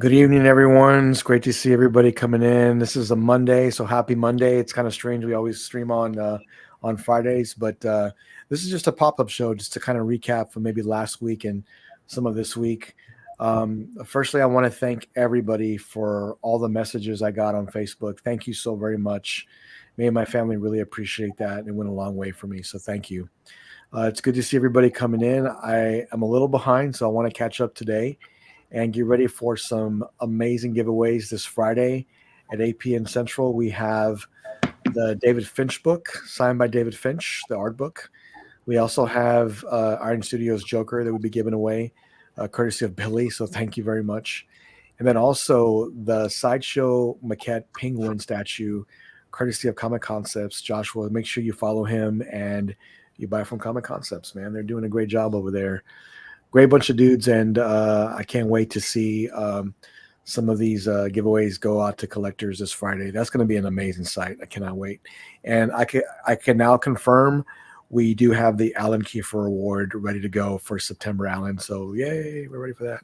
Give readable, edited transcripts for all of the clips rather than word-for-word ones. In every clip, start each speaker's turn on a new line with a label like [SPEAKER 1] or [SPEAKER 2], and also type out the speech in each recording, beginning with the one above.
[SPEAKER 1] Good evening, everyone. It's great to see everybody coming in. This is a Monday, so happy Monday. It's kind of strange. We always stream on Fridays, but this is just a pop-up show just to kind of recap from maybe last week and some of this week. Firstly, I want to thank everybody for all the messages I got on Facebook. Thank you so very much. Me and my family really appreciate that. It went a long way for me, so thank you. It's good to see everybody coming in. I am a little behind, so I want to catch up today and get ready for some amazing giveaways this Friday at 8 p.m. Central. We have the David Finch book signed by David Finch, the art book. We also have Iron Studios Joker that we'll be giving away, courtesy of Billy. So thank you very much. And then also the Sideshow Maquette Penguin statue, courtesy of Comic Concepts. Joshua, make sure you follow him and you buy from Comic Concepts, man. They're doing a great job over there. Great bunch of dudes, and I can't wait to see some of these giveaways go out to collectors this Friday. That's going to be an amazing sight. I cannot wait. And I can now confirm we do have the Alan Kiefer Award ready to go for September, Alan. So yay, we're ready for that.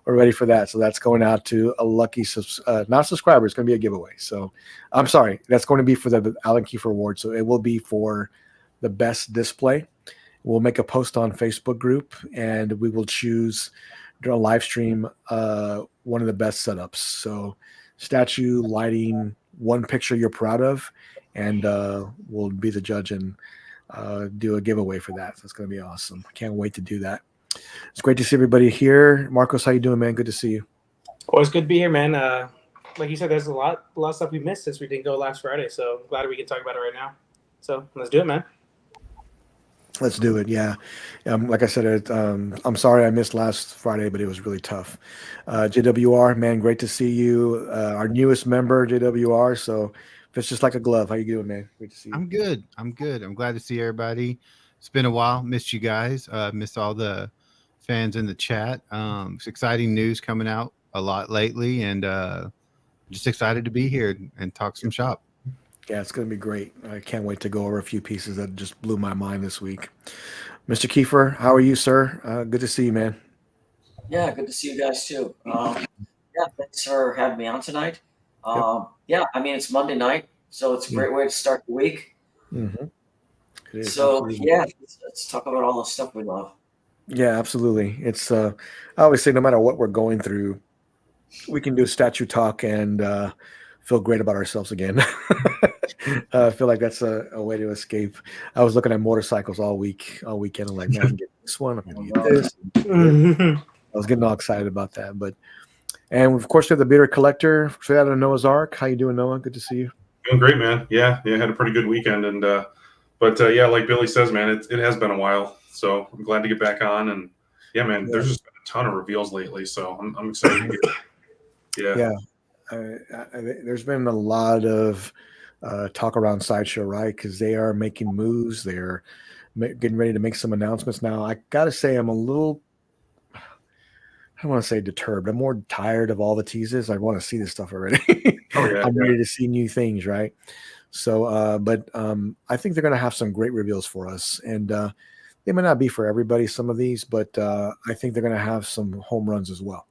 [SPEAKER 1] We're ready for that. So that's going out to a lucky not subscriber. It's going to be a giveaway. So I'm sorry, that's going to be for the Alan Kiefer Award. So it will be for the best display. We'll make a post on Facebook group, and we will choose during a live stream one of the best setups. So statue, lighting, one picture you're proud of, and we'll be the judge and do a giveaway for that. So it's going to be awesome. I can't wait to do that. It's great to see everybody here. Marcos, how you doing, man? Good to see you.
[SPEAKER 2] Always good to be here, man. Like you said, there's a lot of stuff we missed since we didn't go last Friday. So I'm glad we can talk about it right now. So let's do it, man.
[SPEAKER 1] Let's do it. Yeah. Like I said, I'm sorry I missed last Friday, but it was really tough. JWR, man, great to see you. Our newest member, JWR. So fits just like a glove. How you doing, man? Great to see you.
[SPEAKER 3] I'm good. I'm glad to see everybody. It's been a while. Missed you guys. Missed all the fans in the chat. It's exciting news coming out a lot lately, and just excited to be here and talk some shop.
[SPEAKER 1] Yeah, it's going to be great. I can't wait to go over a few pieces that just blew my mind this week. Mr. Kiefer, how are you, sir? Good to see you, man.
[SPEAKER 4] Yeah, good to see you guys too. Yeah, thanks for having me on tonight. Yeah, I mean, it's Monday night, so it's a great way to start the week.
[SPEAKER 1] Mm-hmm.
[SPEAKER 4] So, absolutely. Yeah, let's talk about all the stuff we love.
[SPEAKER 1] Yeah, absolutely. It's I always say no matter what we're going through, we can do statue talk and feel great about ourselves again. I feel like that's a way to escape. I was looking at motorcycles all weekend. I'm like, man, I'm getting this one. I'm going to get this. I was getting all excited about that. And of course, we have the bearded collector straight out of Noah's Ark. How you doing, Noah? Good to see you.
[SPEAKER 5] Doing great, man. Yeah, had a pretty good weekend. And but yeah, like Billy says, man, it has been a while. So I'm glad to get back on. And yeah, man, there's just been a ton of reveals lately. So I'm excited to get. Yeah.
[SPEAKER 1] There's been a lot of talk around Sideshow, right? Because they are making moves. They're getting ready to make some announcements now. I got to say, I'm a little, I don't want to say deterred. I'm more tired of all the teases. I want to see this stuff already. I'm ready to see new things, right? So, but I think they're going to have some great reveals for us. And they may not be for everybody, some of these, but I think they're going to have some home runs as well.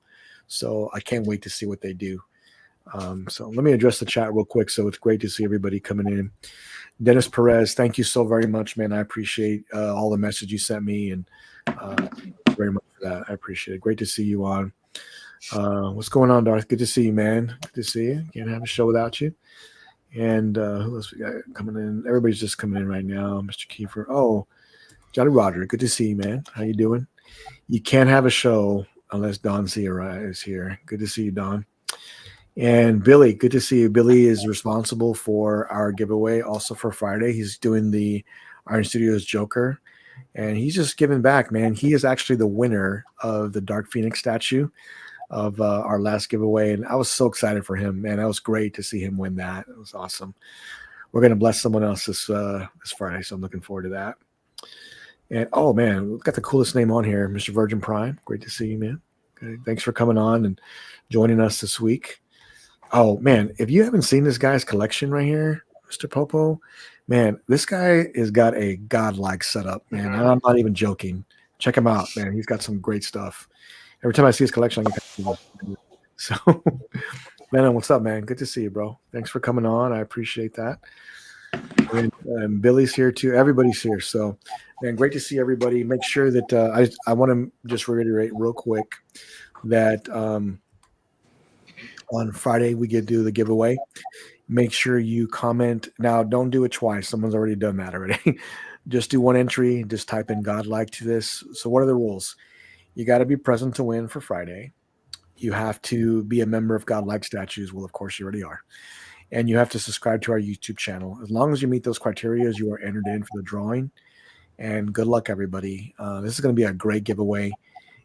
[SPEAKER 1] So I can't wait to see what they do. So let me address the chat real quick. So it's great to see everybody coming in. Dennis Perez, thank you so very much, man. I appreciate all the message you sent me, and very much for that. I appreciate it. Great to see you on. What's going on, Darth? Good to see you, man. Good to see you. Can't have a show without you. And who else we got coming in? Everybody's just coming in right now. Mr. Kiefer. Oh, Johnny Roger. Good to see you, man. How you doing? You can't have a show unless Don C is here. Good to see you, Don. And Billy, good to see you. Billy is responsible for our giveaway also for Friday. He's doing the Iron Studios Joker, and he's just giving back, man. He is actually the winner of the Dark Phoenix statue of our last giveaway, and I was so excited for him, man. That was great to see him win that. It was awesome. We're going to bless someone else this Friday, so I'm looking forward to that. And, oh, man, we've got the coolest name on here, Mr. Virgin Prime. Great to see you, man. Okay, thanks for coming on and joining us this week. Oh, man, if you haven't seen this guy's collection right here, Mr. Popo, man, this guy has got a godlike setup, man. And I'm not even joking. Check him out, man. He's got some great stuff. Every time I see his collection, I get kind of so. Venom, what's up, man? Good to see you, bro. Thanks for coming on. I appreciate that. And Billy's here too. Everybody's here. So, man, great to see everybody. Make sure that I want to just reiterate real quick that on Friday we get to do the giveaway. Make sure you comment. Now, don't do it twice. Someone's already done that already. Just do one entry. Just type in Godlike to this. So, what are the rules? You got to be present to win for Friday. You have to be a member of Godlike Statues. Well, of course, you already are. And you have to subscribe to our YouTube channel. As long as you meet those criteria, you are entered in for the drawing. And good luck, everybody. This is going to be a great giveaway.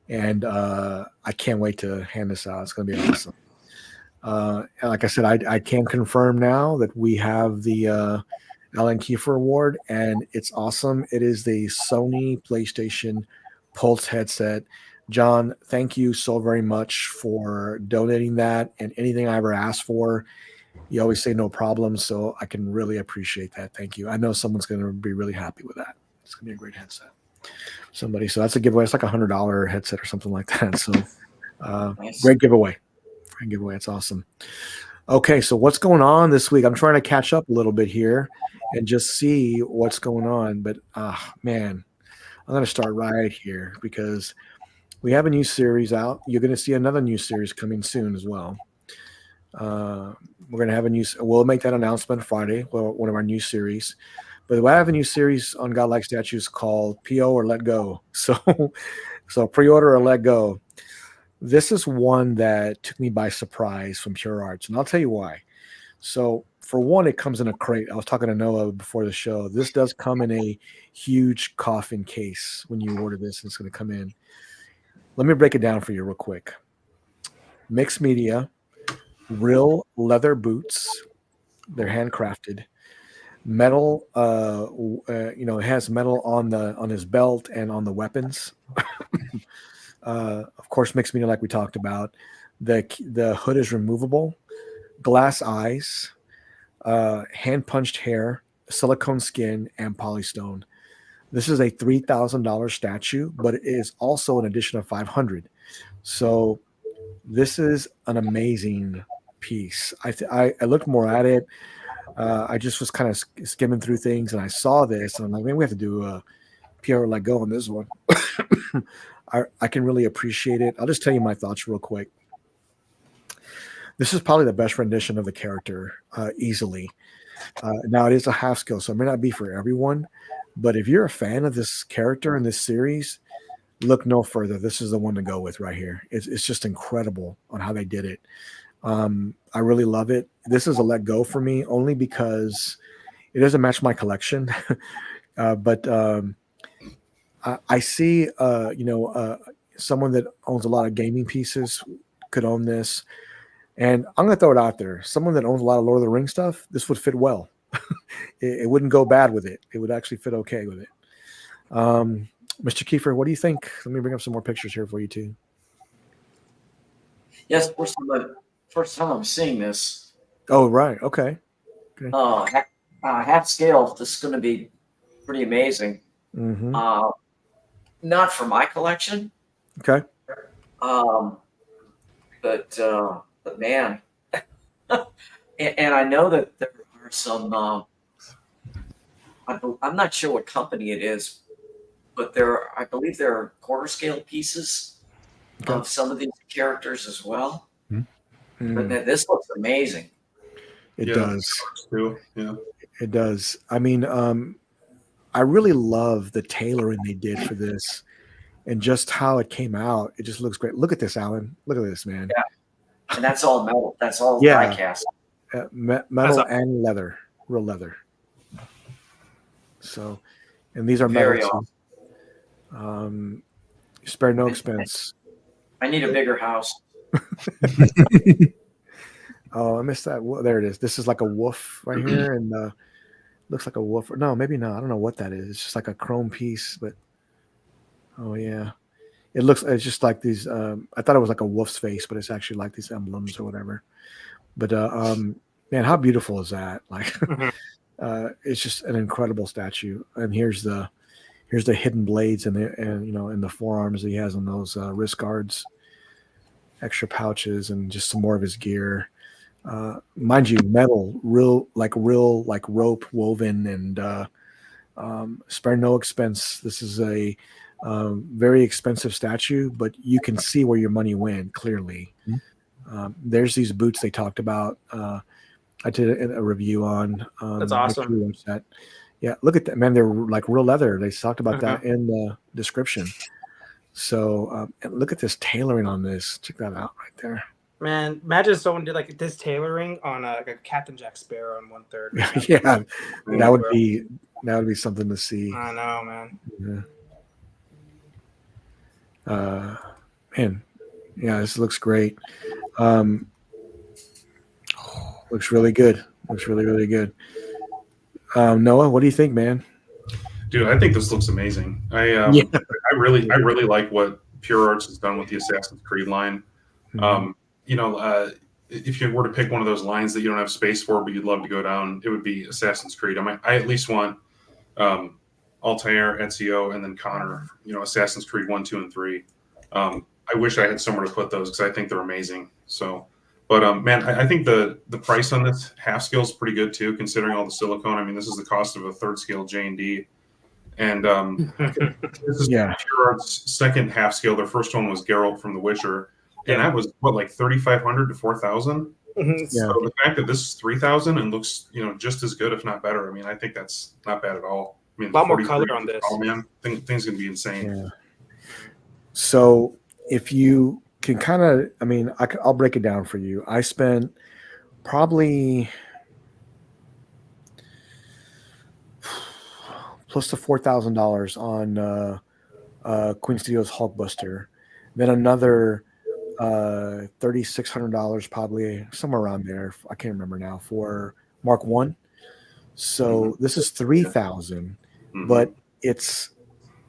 [SPEAKER 1] And I can't wait to hand this out. It's going to be awesome. Like I said, I can confirm now that we have the Alan Kiefer Award, and it's awesome. It is the Sony PlayStation Pulse headset. John, thank you so very much for donating that, and anything I ever asked for, you always say no problem, so I can really appreciate that. Thank you. I know someone's going to be really happy with that. It's going to be a great headset. So that's a giveaway. It's like $100 headset or something like that. So
[SPEAKER 4] Nice.
[SPEAKER 1] great giveaway. Great giveaway. It's awesome. Okay, so what's going on this week? I'm trying to catch up a little bit here and just see what's going on. But man, I'm going to start right here because we have a new series out. You're going to see another new series coming soon as well. We're going to have we'll make that announcement Friday, one of our new series. But I have a new series on Godlike Statues called PO or Let Go. So pre-order or let go. This is one that took me by surprise from Pure Arts, and I'll tell you why. So for one, it comes in a crate. I was talking to Noah before the show. This does come in a huge coffin case when you order this. It's going to come in. Let me break it down for you real quick. Mixed media, real leather boots. They're handcrafted. Metal, it has metal on his belt and on the weapons. Of course, mixed media, like we talked about. The hood is removable. Glass eyes, hand punched hair, silicone skin, and polystone. This is a $3,000 statue, but it is also an addition of $500. So this is an amazing piece. I looked more at it. I just was kind of skimming through things, and I saw this, and I'm like, man, we have to do a PR Let Go on this one. I can really appreciate it. I'll just tell you my thoughts real quick. This is probably the best rendition of the character, easily. Now, it is a half scale, so it may not be for everyone, but if you're a fan of this character in this series, look no further. This is the one to go with right here. It's just incredible on how they did it. I really love it. This is a let go for me only because it doesn't match my collection. But I see, someone that owns a lot of gaming pieces could own this. And I'm going to throw it out there. Someone that owns a lot of Lord of the Rings stuff, this would fit well. It wouldn't go bad with it. It would actually fit okay with it. Mr. Kiefer, what do you think? Let me bring up some more pictures here for you too.
[SPEAKER 4] Yes, first time I'm seeing this.
[SPEAKER 1] Oh, right. Okay.
[SPEAKER 4] Half scale. This is going to be pretty amazing.
[SPEAKER 1] Mm-hmm.
[SPEAKER 4] Not for my collection.
[SPEAKER 1] Okay.
[SPEAKER 4] But man, and I know that there are some. I'm not sure what company it is, but I believe there are quarter scale pieces of some of these characters as well. But this looks amazing.
[SPEAKER 1] It does.
[SPEAKER 5] Yeah.
[SPEAKER 1] It does. I mean, I really love the tailoring they did for this and just how it came out. It just looks great. Look at this, Alan. Look at this, man.
[SPEAKER 4] Yeah. And that's all metal. That's all die cast.
[SPEAKER 1] Metal and leather, real leather. So, and these are metal. Awesome. Spare no expense.
[SPEAKER 4] I need a bigger house.
[SPEAKER 1] Oh, I missed that. There it is. This is like a wolf right here, and looks like a wolf. No, maybe not. I don't know what that is. It's just like a chrome piece, but oh yeah, it's just like these. I thought it was like a wolf's face, but it's actually like these emblems or whatever. But man, how beautiful is that? Like, it's just an incredible statue. And here's the hidden blades in the forearms that he has on those wrist guards. extra pouches, and just some more of his gear. Mind you, metal, real like rope woven, and spare no expense. This is a very expensive statue, but you can see where your money went clearly. There's these boots they talked about. I did a review on.
[SPEAKER 2] That's
[SPEAKER 1] make
[SPEAKER 2] awesome.
[SPEAKER 1] sure you watch that. Yeah, look at that, man. They're like real leather. They talked about that in the description. So and look at this tailoring on this. Check that out right there.
[SPEAKER 2] Man, imagine if someone did like this tailoring on like a Captain Jack Sparrow on 1/3.
[SPEAKER 1] Yeah, that would be something to see.
[SPEAKER 2] I know, man.
[SPEAKER 1] Yeah. Man, yeah, this looks great. Looks really good. Looks really, really good. Noah, what do you think, man?
[SPEAKER 5] Dude, I think this looks amazing. I really like what Pure Arts has done with the Assassin's Creed line. If you were to pick one of those lines that you don't have space for, but you'd love to go down, it would be Assassin's Creed. I at least want Altair, Ezio, and then Connor. Assassin's Creed 1, 2, and 3. I wish I had somewhere to put those because I think they're amazing. So, but man, I think the price on this half scale is pretty good too, considering all the silicone. I mean, this is the cost of a 3rd scale J&D. And this is Pure Arts' second half scale. Their first one was Geralt from The Witcher. And that was like 3,500 to 4,000.
[SPEAKER 1] Yeah.
[SPEAKER 5] So the fact that this is 3,000 and looks, just as good, if not better. I mean, I think that's not bad at all. I mean,
[SPEAKER 2] a lot more color on this.
[SPEAKER 5] Oh man, things gonna be insane.
[SPEAKER 1] Yeah. So if you can kind of, I'll break it down for you. I spent probably close to $4,000 on Queen Studios Hulkbuster, then another $3,600 probably, somewhere around there. I can't remember now, for Mark 1. So this is 3,000, but it's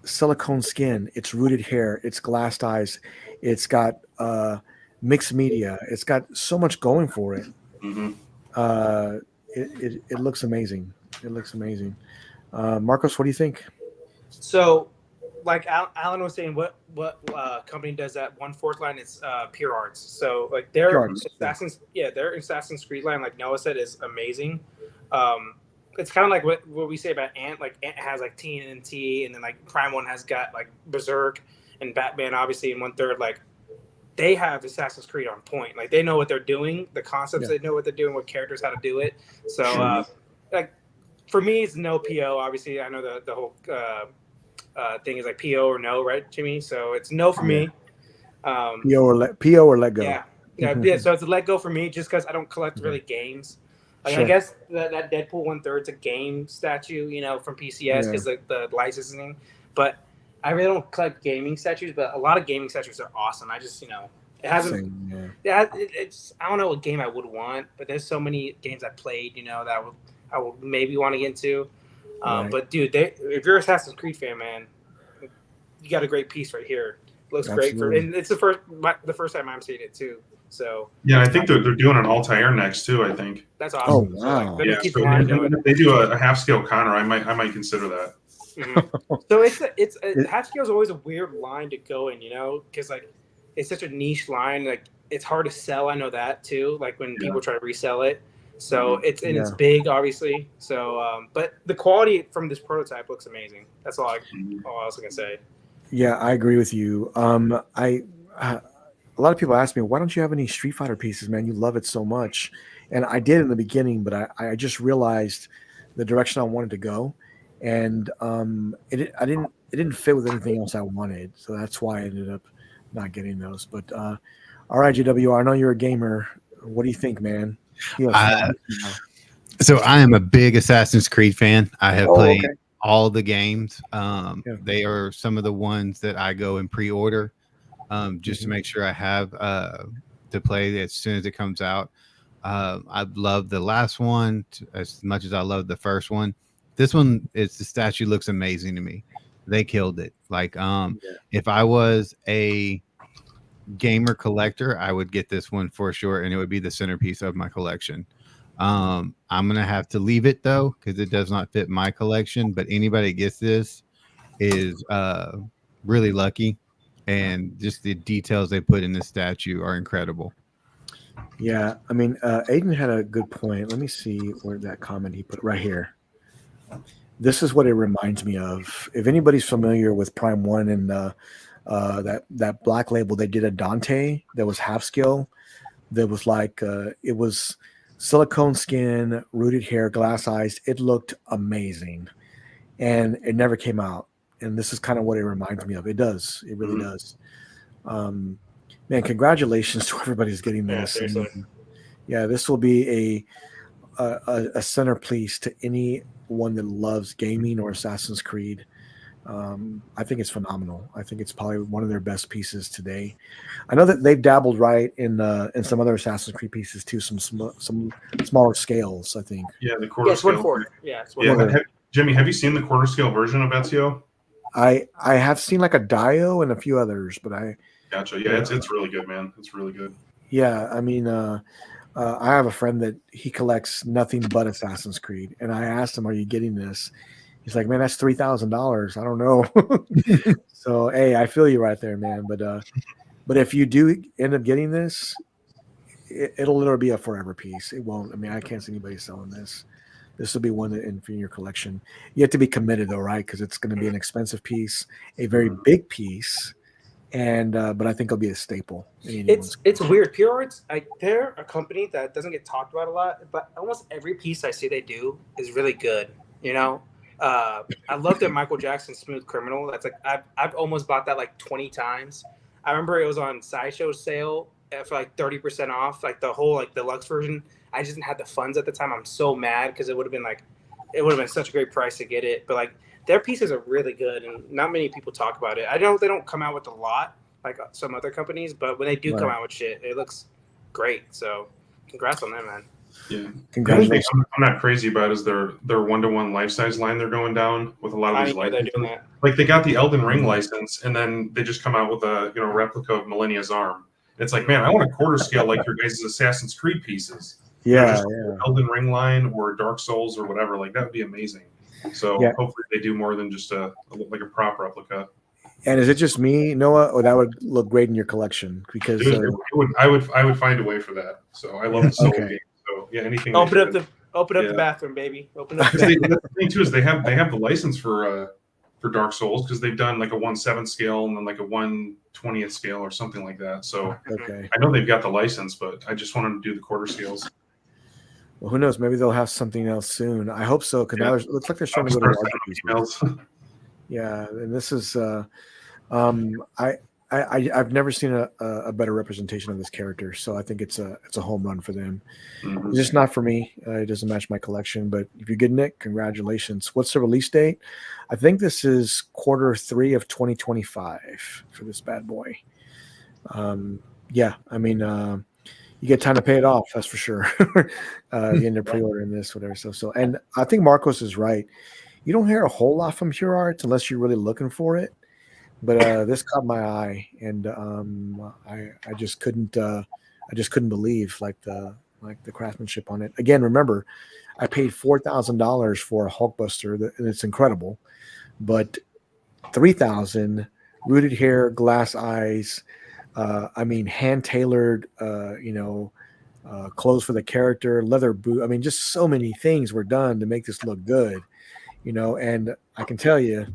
[SPEAKER 1] silicone skin, it's rooted hair, it's glassed eyes, it's got mixed media, it's got so much going for it. It looks amazing. It looks amazing. Marcos, what do you think?
[SPEAKER 2] So, like Alan was saying, what company does that 1/4 line? It's Pure Arts. So like their Assassin's Creed line, like Noah said, is amazing. It's kind of like what we say about Ant. Like Ant has like TNT, and then like Prime One has got like Berserk and Batman, obviously in 1/3. Like they have Assassin's Creed on point. Like they know what they're doing, the concepts, they know what they're doing, what characters, how to do it. So like for me, it's no PO. Obviously, I know the whole thing is like PO or no, right, Jimmy? So it's no for me.
[SPEAKER 1] PO or let go.
[SPEAKER 2] Yeah. So it's a let go for me, just because I don't collect really games. Like I guess that Deadpool 1/3's a game statue, from PCS because the licensing. But I really don't collect gaming statues. But a lot of gaming statues are awesome. I just it hasn't. It's I don't know what game I would want, but there's so many games I played, that I would maybe want to get into. But dude, if you're an Assassin's Creed fan, man, you got a great piece right here. It looks great and it's the first time I'm seeing it too. So
[SPEAKER 5] yeah, I think they're doing an Altair next too. I think
[SPEAKER 2] that's awesome.
[SPEAKER 1] Oh wow!
[SPEAKER 2] So,
[SPEAKER 5] yeah, if they do a half scale Connor, I might consider that.
[SPEAKER 2] So it's half scale is always a weird line to go in, because like it's such a niche line. Like it's hard to sell. I know that too. Like when people try to resell it. So it's big, obviously. So, but the quality from this prototype looks amazing. That's all I was gonna say.
[SPEAKER 1] Yeah, I agree with you. A lot of people ask me, why don't you have any Street Fighter pieces, man? You love it so much, and I did in the beginning, but I just realized the direction I wanted to go, and it didn't fit with anything else I wanted, so that's why I ended up not getting those. But all right, GWR, I know you're a gamer. What do you think, man?
[SPEAKER 3] So I am a big Assassin's Creed fan. I have played all the games. They are some of the ones that I go and pre-order just to make sure I have to play as soon as it comes out. I love the last one as much as I love the first one. This one, the statue looks amazing to me. They killed it. Like if I was a gamer collector, I would get this one for sure, and it would be the centerpiece of my collection. I'm gonna have to leave it though because it does not fit my collection, but anybody that gets this is really lucky, and just the details they put in the statue are incredible.
[SPEAKER 1] Yeah, I mean, Aiden had a good point. Let me see where that comment he put right here. This is what it reminds me of. If anybody's familiar with Prime One and that Black Label, they did a Dante that was half scale. That was like it was silicone skin, rooted hair, glass eyes. It looked amazing, and it never came out. And this is kind of what it reminds me of. It does. It really does. Man, congratulations to everybody who's getting this.
[SPEAKER 2] Yeah, seriously.
[SPEAKER 1] Yeah, this will be a centerpiece to anyone that loves gaming or Assassin's Creed. I think it's phenomenal. I think it's probably one of their best pieces today. I know that they've dabbled in some other Assassin's Creed pieces too, some smaller scales. I think.
[SPEAKER 5] Yeah, the quarter
[SPEAKER 2] Yeah, it's
[SPEAKER 5] scale.
[SPEAKER 2] 1/4. Yeah, it's
[SPEAKER 5] Yeah,
[SPEAKER 2] 1/4.
[SPEAKER 5] Jimmy, have you seen the quarter scale version of Ezio?
[SPEAKER 1] I have seen like a Dio and a few others, but
[SPEAKER 5] Gotcha. Yeah, it's really good, man. It's really good.
[SPEAKER 1] yeah, I mean, I have a friend that he collects nothing but Assassin's Creed, and I asked him, "Are you getting this?" He's like, "Man, that's $3,000. I don't know." So, hey, I feel you right there, man. But if you do end up getting this, it'll literally be a forever piece. It won't. I mean, I can't see anybody selling this. This will be one that in your collection. You have to be committed though, right? Because it's going to be an expensive piece, a very big piece, and but I think it'll be a staple.
[SPEAKER 2] It's weird. Pure Arts, they're a company that doesn't get talked about a lot, but almost every piece I see they do is really good. You know, I love their Michael Jackson Smooth Criminal. That's like I've almost bought that like 20 times. I remember it was on Sideshow sale for like 30% off, like the whole like deluxe version. I just didn't have the funds at the time. I'm so mad because it would have been such a great price to get it. But like their pieces are really good, and not many people talk about it. I know they don't come out with a lot like some other companies, but when they do come out with shit, it looks great. So congrats on them, man.
[SPEAKER 5] Yeah, congratulations. I'm not crazy about is their 1-to-1 life size line they're going down with a lot of these licenses.
[SPEAKER 2] They're doing that.
[SPEAKER 5] Like they got the Elden Ring license, and then they just come out with a replica of Millennia's arm. It's like, man, I want a quarter scale like your guys' Assassin's Creed pieces.
[SPEAKER 1] Yeah,
[SPEAKER 5] Elden Ring line or Dark Souls or whatever, like that would be amazing. So hopefully they do more than just a prop replica.
[SPEAKER 1] And is it just me, Noah, or that would look great in your collection? Because
[SPEAKER 5] I would find a way for that. So I love the solo game. So yeah, anything.
[SPEAKER 2] Open up the bathroom, baby. Open up.
[SPEAKER 5] The thing too is they have the license for Dark Souls because they've done like a 1/7 scale and then like a 1/20th scale or something like that. So I know they've got the license, but I just want them to do the quarter scales.
[SPEAKER 1] Well, who knows? Maybe they'll have something else soon. I hope so, because now it looks like they're starting to go to larger pieces. Yeah, and this is I've never seen a better representation of this character, so I think it's a home run for them. It's just not for me. It doesn't match my collection, but if you're getting it, congratulations. What's the release date? I think this is Q3 of 2025 for this bad boy. Yeah, I mean, you get time to pay it off, that's for sure. You end up pre-ordering this, whatever. So, and I think Marcos is right. You don't hear a whole lot from Pure Arts unless you're really looking for it. But this caught my eye, and I just couldn't believe the craftsmanship on it. Again, remember, I paid $4,000 for a Hulkbuster, and it's incredible. But $3,000, rooted hair, glass eyes. I mean, hand tailored, clothes for the character, leather boot. I mean, just so many things were done to make this look good, and I can tell you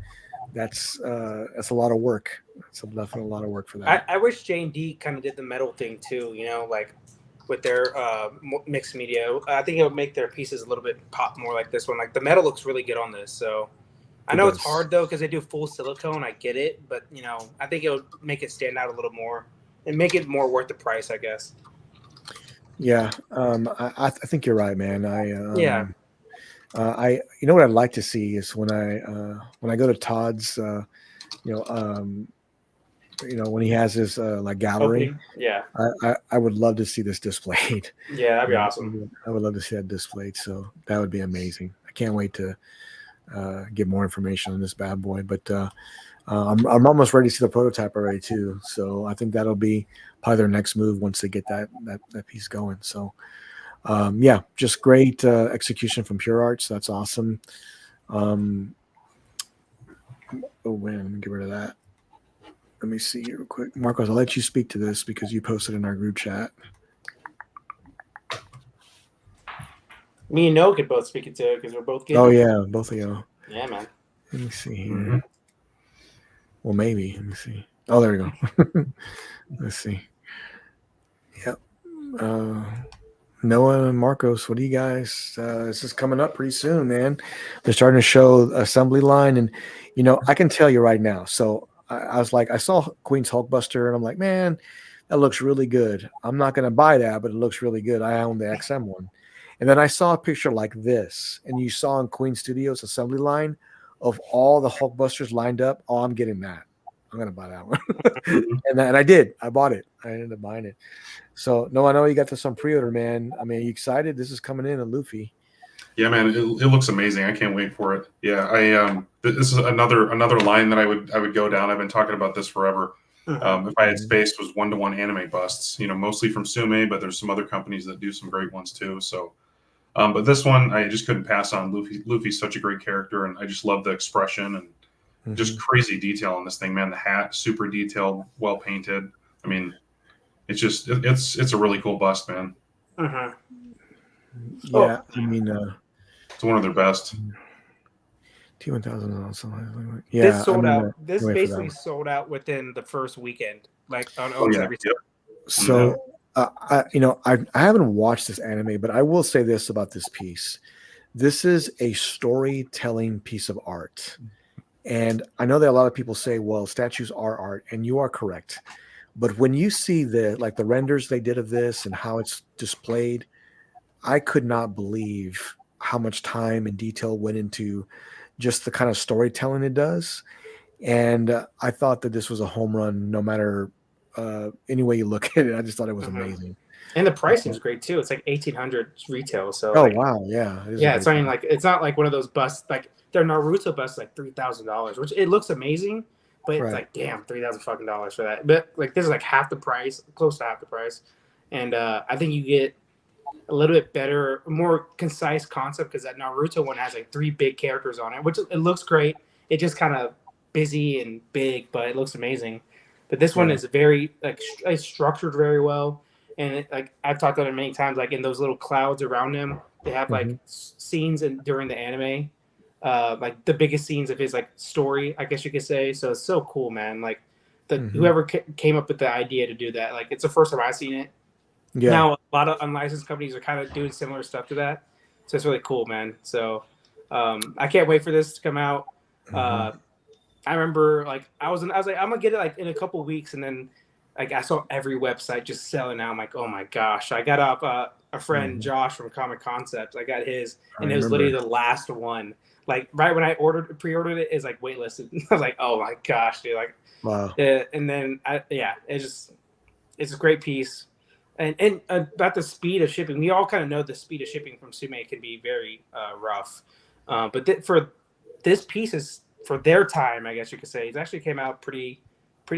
[SPEAKER 1] that's a lot of work. It's definitely a lot of work for that.
[SPEAKER 2] I wish J&D kind of did the metal thing too, like with their mixed media. I think it would make their pieces a little bit pop more like this one. Like the metal looks really good on this. So I know it's hard though because they do full silicone. I get it, but I think it would make it stand out a little more and make it more worth the price, I guess.
[SPEAKER 1] Yeah, I think you're right, man. You know what I'd like to see is when I go to Todd's, when he has his gallery.
[SPEAKER 2] Yeah,
[SPEAKER 1] I would love to see this displayed.
[SPEAKER 2] Yeah, that'd be awesome.
[SPEAKER 1] I would love to see that displayed. So that would be amazing. I can't wait to get more information on this bad boy. But I'm almost ready to see the prototype already too. So I think that'll be probably their next move once they get that piece going. So. Just great execution from Pure Arts. That's awesome. Oh man, let me get rid of that. Let me see here real quick. Marcos, I'll let you speak to this because you posted in our group chat.
[SPEAKER 2] Me and Noah could both speak it to because we're both getting.
[SPEAKER 1] Oh yeah, both of y'all.
[SPEAKER 2] Yeah, man.
[SPEAKER 1] Let me see here.
[SPEAKER 5] Mhm.
[SPEAKER 1] Well, maybe. Let me see. Oh, there we go. Let's see. Yep. Noah and Marcos, what do you guys? This is coming up pretty soon, man. They're starting to show assembly line, and I can tell you right now. So I was like, I saw Queen's Hulkbuster, and I'm like, man, that looks really good. I'm not going to buy that, but it looks really good. I own the XM one, and then I saw a picture like this, and you saw in Queen Studios assembly line of all the Hulkbusters lined up. Oh, I'm getting that. I'm going to buy that one, and I did. I bought it. I ended up buying it. So, no, I know you got some pre-order, man. I mean, are you excited? This is coming in a Luffy.
[SPEAKER 5] Yeah, man, it looks amazing. I can't wait for it. Yeah, this is another line that I would go down. I've been talking about this forever. If I had space, was one-to-one anime busts. Mostly from Sume, but there's some other companies that do some great ones too. So, but this one I just couldn't pass on. Luffy's such a great character, and I just love the expression and just crazy detail on this thing, man. The hat, super detailed, well painted. I mean, it's just it's a really cool bust, man.
[SPEAKER 2] Mm-hmm.
[SPEAKER 1] Yeah, I mean,
[SPEAKER 5] it's one of their best.
[SPEAKER 1] T1000. Yeah,
[SPEAKER 2] this sold out. This basically sold out within the first weekend, like on almost every time.
[SPEAKER 1] So, I haven't watched this anime, but I will say this about this piece: this is a storytelling piece of art, and I know that a lot of people say, "Well, statues are art," and you are correct. But when you see the renders they did of this and how it's displayed, I could not believe how much time and detail went into just the kind of storytelling it does. And I thought that this was a home run, no matter any way you look at it. I just thought it was amazing.
[SPEAKER 2] And the pricing is great too. It's like 1,800 retail. So
[SPEAKER 1] wow, yeah,
[SPEAKER 2] it's not it's not like one of those busts like their Naruto busts like $3,000, which it looks amazing. But it's like, damn, $3,000 fucking dollars for that. But like, this is like half the price, close to half the price, and I think you get a little bit better, more concise concept because that Naruto one has like 3 big characters on it, which it looks great. It just kind of busy and big, but it looks amazing. But this one is very it's structured very well, and like I've talked about it many times. Like in those little clouds around him, they have like scenes during the anime. Like the biggest scenes of his like story, I guess you could say. So it's so cool, man. Like whoever came up with the idea to do that, like it's the first time I've seen it. Yeah. Now a lot of unlicensed companies are kind of doing similar stuff to that, so it's really cool, man. So I can't wait for this to come out. I remember like I was like I'm gonna get it like in a couple of weeks, and then like I saw every website just selling out. I'm like, oh my gosh! I got off a friend Josh from Comic Concepts. I got his, and it was literally the last one. Like right when I pre-ordered it, is like waitlisted. I was like, oh my gosh, dude! Like, wow. And then it's a great piece, and about the speed of shipping. We all kind of know the speed of shipping from Sume can be very rough, but for this piece is for their time, I guess you could say, it actually came out pretty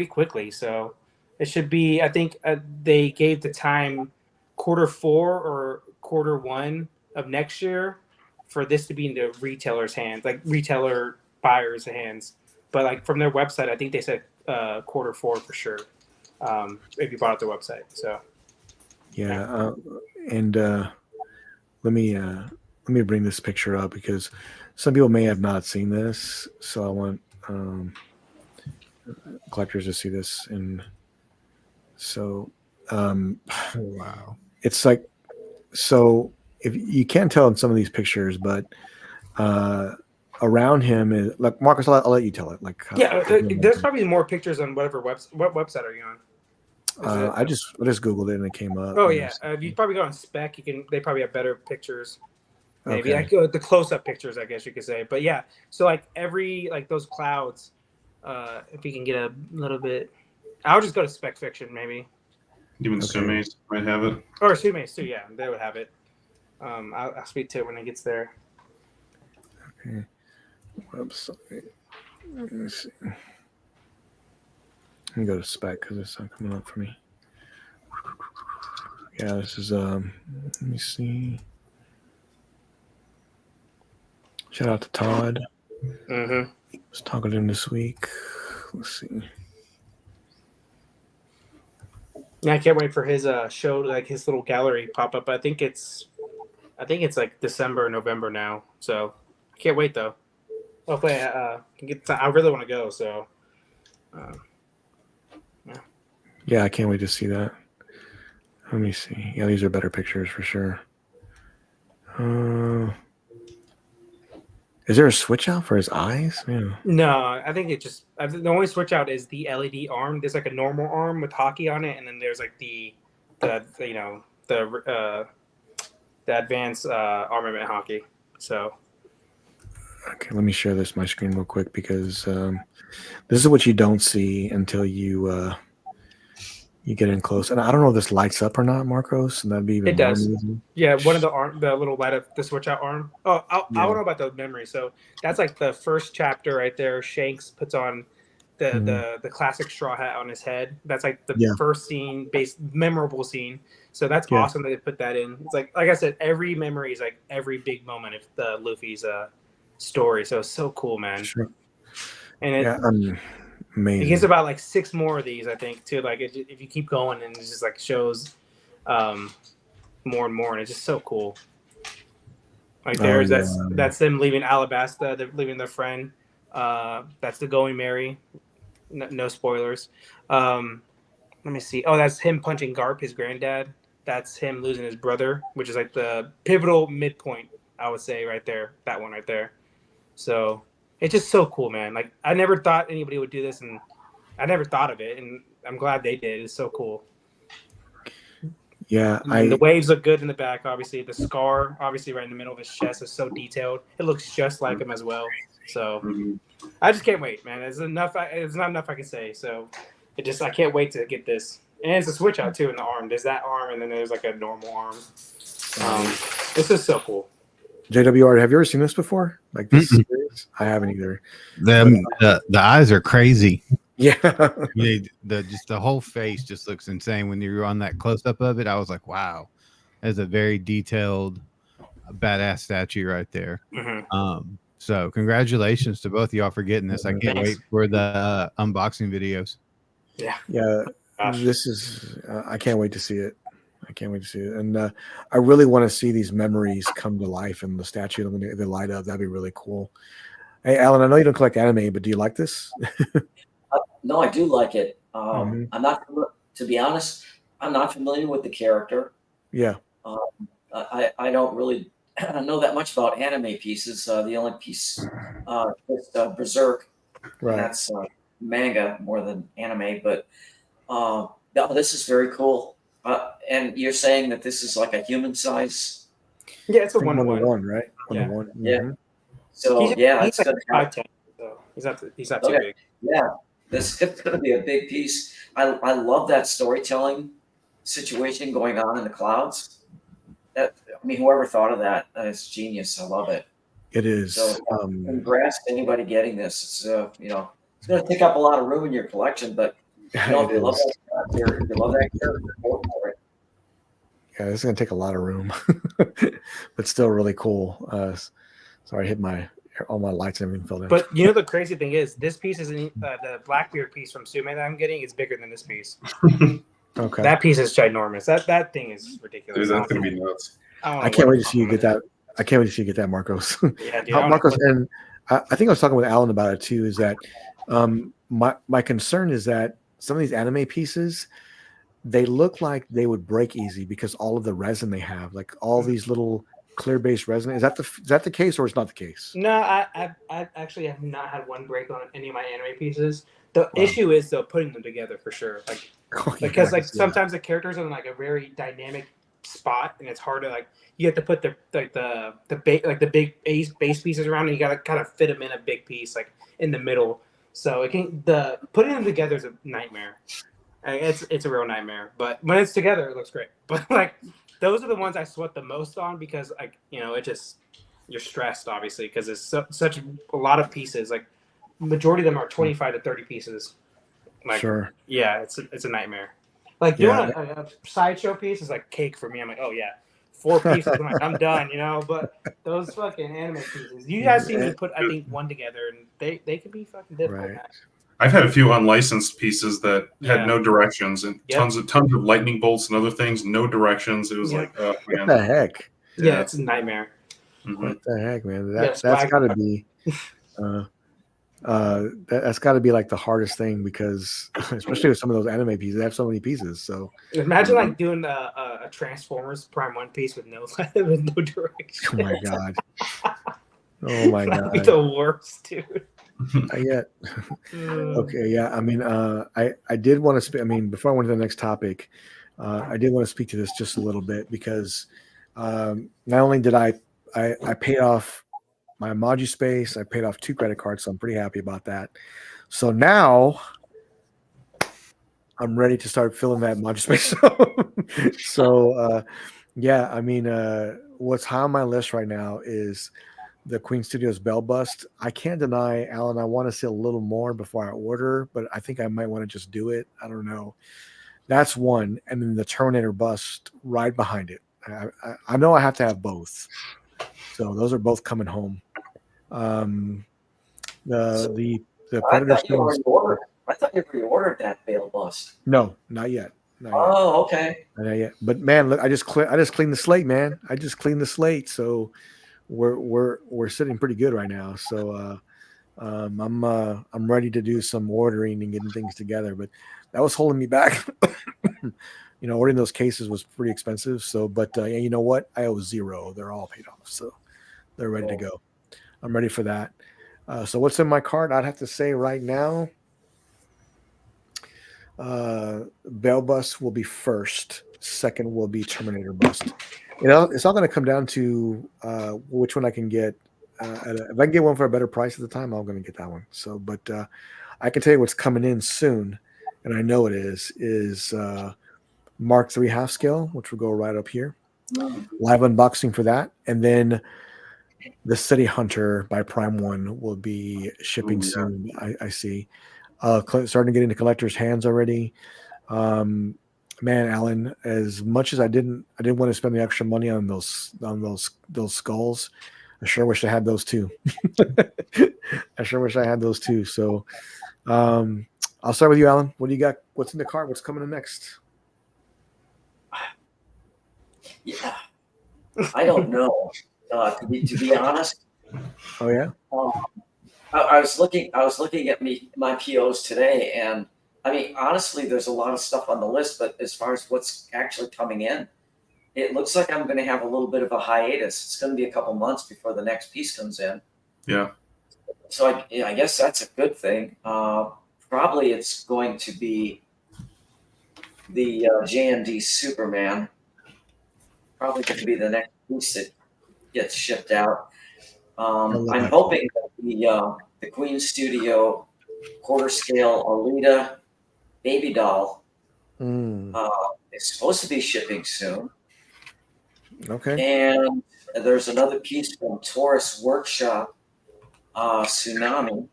[SPEAKER 2] quickly. So it should be. I think they gave the time Q4 or Q1 of next year for this to be in the retailer's hands, like retailer buyers' hands. But like from their website, I think they said Q4 for sure. If you bought it their website, so
[SPEAKER 1] and let me bring this picture up because some people may have not seen this, so I want collectors to see this. And so,
[SPEAKER 3] wow,
[SPEAKER 1] it's like so. If you can't tell in some of these pictures, but around him is like Marcus. I'll let you tell it. Like
[SPEAKER 2] there's probably more pictures on whatever website. What website are you on?
[SPEAKER 1] I just googled it and it came up.
[SPEAKER 2] Oh yeah, you probably go on Spec. They probably have better pictures. Maybe like the close-up pictures, I guess you could say. But yeah, so like those clouds. If you can get a little bit, I'll just go to Spec Fiction maybe.
[SPEAKER 5] Even Sume's might have it.
[SPEAKER 2] Or Sume's too, yeah, they would have it. I'll speak to it when it gets there.
[SPEAKER 1] Okay. Website. Let me see. Let me go to Spec because it's not coming up for me. Yeah, this is let me see. Shout out to Todd. I was talking to him this week. Let's see.
[SPEAKER 2] Yeah, I can't wait for his show, like his little gallery pop up. I think it's like December or November now. So I can't wait though. Hopefully, can get time. I really want to go. So, yeah.
[SPEAKER 1] Yeah, I can't wait to see that. Let me see. Yeah, these are better pictures for sure. Is there a switch out for his eyes? Yeah.
[SPEAKER 2] No, I think it just the only switch out is the LED arm. There's like a normal arm with hockey on it, and then there's like the advanced armament hockey. So
[SPEAKER 1] Okay, let me share my screen real quick because this is what you don't see until you get in close. And I don't know if this lights up or not, Marcos, and that'd be even
[SPEAKER 2] it
[SPEAKER 1] more
[SPEAKER 2] does.
[SPEAKER 1] amazing.
[SPEAKER 2] Yeah, one of the little light up the switch out arm. Oh, I don't know about the memory. So that's like the first chapter right there. Shanks puts on the classic straw hat on his head. That's like the first scene, memorable scene. So that's awesome that they put that in. It's like I said, every memory is like every big moment of the Luffy's story. So it's so cool, man.
[SPEAKER 1] Sure.
[SPEAKER 2] And
[SPEAKER 1] amazing.
[SPEAKER 2] It gives about like 6 more of these, I think, too. Like if you keep going, and it just like shows more and more, and it's just so cool. Like that's them leaving Alabasta. They're leaving their friend. That's the Going Merry. No spoilers. Let me see. Oh, that's him punching Garp, his granddad. That's him losing his brother, which is like the pivotal midpoint, I would say, right there. That one right there. So it's just so cool, man. Like I never thought anybody would do this, and I never thought of it, and I'm glad they did. It's so cool.
[SPEAKER 1] Yeah,
[SPEAKER 2] the waves look good in the back. Obviously, the scar, obviously, right in the middle of his chest is so detailed. It looks just like him as well. So I just can't wait, man. It's enough. It's not enough I can say. So I can't wait to get this. And it's a switch out too in the arm. There's that arm, and then there's like a normal arm. This is so cool.
[SPEAKER 1] JWR, have you ever seen this before? Like this series? I haven't either.
[SPEAKER 3] The eyes are crazy.
[SPEAKER 1] Yeah.
[SPEAKER 3] Just the whole face just looks insane. When you were on that close up of it, I was like, wow, that's a very detailed, badass statue right there.
[SPEAKER 2] Mm-hmm.
[SPEAKER 3] So congratulations to both of y'all for getting this. I can't wait for the unboxing videos.
[SPEAKER 1] Yeah. This is I can't wait to see it. And I really want to see these memories come to life in the statue when they light up. That'd be really cool. Hey, Alan, I know you don't collect anime, but do you like this?
[SPEAKER 4] No, I do like it. I'm not, to be honest, I'm not familiar with the character.
[SPEAKER 1] Yeah.
[SPEAKER 4] I don't really know that much about anime pieces. The only piece is Berserk.
[SPEAKER 1] Right.
[SPEAKER 4] And that's manga more than anime, but no, this is very cool. And you're saying that this is like a human size?
[SPEAKER 2] Yeah, it's a 1-to-1,
[SPEAKER 1] right? 1-to-1.
[SPEAKER 4] Yeah. So
[SPEAKER 2] he's
[SPEAKER 4] it's
[SPEAKER 2] like
[SPEAKER 4] gonna
[SPEAKER 2] 5'10", so he's not too big.
[SPEAKER 4] Yeah, it's going to be a big piece. I love that storytelling situation going on in the clouds. Whoever thought of that is genius. I love it.
[SPEAKER 1] It is.
[SPEAKER 4] So congrats to anybody getting this. It's it's going to take up a lot of room in your collection, but if you love that character, go for it.
[SPEAKER 1] Yeah, this is going to take a lot of room, but still really cool. Sorry, I hit all my lights and everything fell down.
[SPEAKER 2] But you know the crazy thing is, this piece isn't the Blackbeard piece from Sume that I'm getting is bigger than this piece.
[SPEAKER 1] Okay,
[SPEAKER 2] that piece is ginormous. That thing is ridiculous.
[SPEAKER 5] Dude, that's gonna be nuts.
[SPEAKER 1] I can't wait to see you get that. I can't wait to see you get that, Marcos.
[SPEAKER 2] Yeah, dude,
[SPEAKER 1] Marcos, and I think I was talking with Alan about it too. Is that my concern is that some of these anime pieces, they look like they would break easy because all of the resin they have, like all these little clear base resin. Is that the case, or is not the case?
[SPEAKER 2] No, I actually have not had one break on any of my anime pieces. The issue is though putting them together for sure, because sometimes the characters are in like a very dynamic spot, and it's hard to you have to put the big base pieces around, and you gotta kind of fit them in a big piece in the middle. So putting them together is a nightmare. It's a real nightmare, but when it's together, it looks great. But those are the ones I sweat the most on because you're stressed obviously because it's such a lot of pieces. Majority of them are 25 to 30 pieces.
[SPEAKER 1] Sure.
[SPEAKER 2] Yeah, it's a nightmare. Doing a sideshow piece is like cake for me. I'm like, oh yeah, 4 pieces. I'm done, But those fucking anime pieces, you guys see me put I think one together, and they can be fucking difficult.
[SPEAKER 1] Right.
[SPEAKER 5] I've had a few unlicensed pieces that
[SPEAKER 2] Yeah.
[SPEAKER 5] had no directions and
[SPEAKER 2] Yep.
[SPEAKER 5] tons of lightning bolts and other things, no directions. It was
[SPEAKER 2] Yeah.
[SPEAKER 5] like, oh
[SPEAKER 1] What
[SPEAKER 5] man,
[SPEAKER 1] the heck?
[SPEAKER 2] Yeah, it's a nightmare.
[SPEAKER 5] Mhm.
[SPEAKER 1] What the heck, man?
[SPEAKER 2] Yeah,
[SPEAKER 1] That's
[SPEAKER 2] swag.
[SPEAKER 1] got to be. That's got to be like the hardest thing because, especially with some of those anime pieces, they have so many pieces. So
[SPEAKER 2] Imagine like doing a Transformers Prime One piece with no with no direction.
[SPEAKER 1] oh my god, oh my
[SPEAKER 2] That'd be
[SPEAKER 1] god.
[SPEAKER 2] the worst, dude.
[SPEAKER 1] Yeah. Okay. Yeah. I mean, I did want to speak. I mean, before I went to the next topic, I did want to speak to this just a little bit because not only did I paid off my Emoji Space, I paid off 2 credit cards, so I'm pretty happy about that. So now I'm ready to start filling that Emoji Space. So yeah, I mean, what's high on my list right now is the Queen Studios Bell Bust. I can't deny, Alan, I want to see a little more before I order, but I think I might want to just do it. I don't know. That's one. And then the Terminator Bust right behind it. I know I have to have both. So those are both coming home. The Predator Stones.
[SPEAKER 4] I thought you pre-ordered that Bale Bust.
[SPEAKER 1] No, not yet. Not yet.
[SPEAKER 4] Oh, okay.
[SPEAKER 1] Not yet. But man, look, I just cleaned the slate, man. I just cleaned the slate. So we're sitting pretty good right now. So I'm ready to do some ordering and getting things together. But that was holding me back. You know, ordering those cases was pretty expensive. So, but you know what? I owe 0. They're all paid off. So they're ready to go. I'm ready for that. So what's in my cart? I'd have to say right now, Bell Bust will be first. Second will be Terminator Bust. You know, it's all going to come down to which one I can get. If I can get one for a better price at the time, I'm going to get that one. So, but I can tell you what's coming in soon, and I know it is Mark III half scale, which will go right up here. Live unboxing for that, and then the City Hunter by Prime One will be shipping soon. I see. Starting to get into collectors' hands already. Man, Alan, as much as I didn't want to spend the extra money on those skulls, I sure wish I had those too. I sure wish I had those too. So I'll start with you, Alan. What do you got? What's in the cart? What's coming in next?
[SPEAKER 4] Yeah, I don't know. To be honest.
[SPEAKER 1] Oh yeah.
[SPEAKER 4] I was looking at my POs today, and I mean, honestly, there's a lot of stuff on the list, but as far as what's actually coming in, it looks like I'm going to have a little bit of a hiatus. It's going to be a couple months before the next piece comes in.
[SPEAKER 5] Yeah.
[SPEAKER 4] So I guess that's a good thing. Probably it's going to be the J&D Superman. Probably going to be the next piece that gets shipped out. I'm hoping that the Queen Studio quarter scale Alita baby doll is supposed to be shipping soon.
[SPEAKER 1] Okay.
[SPEAKER 4] And there's another piece from Taurus Workshop, Tsunami,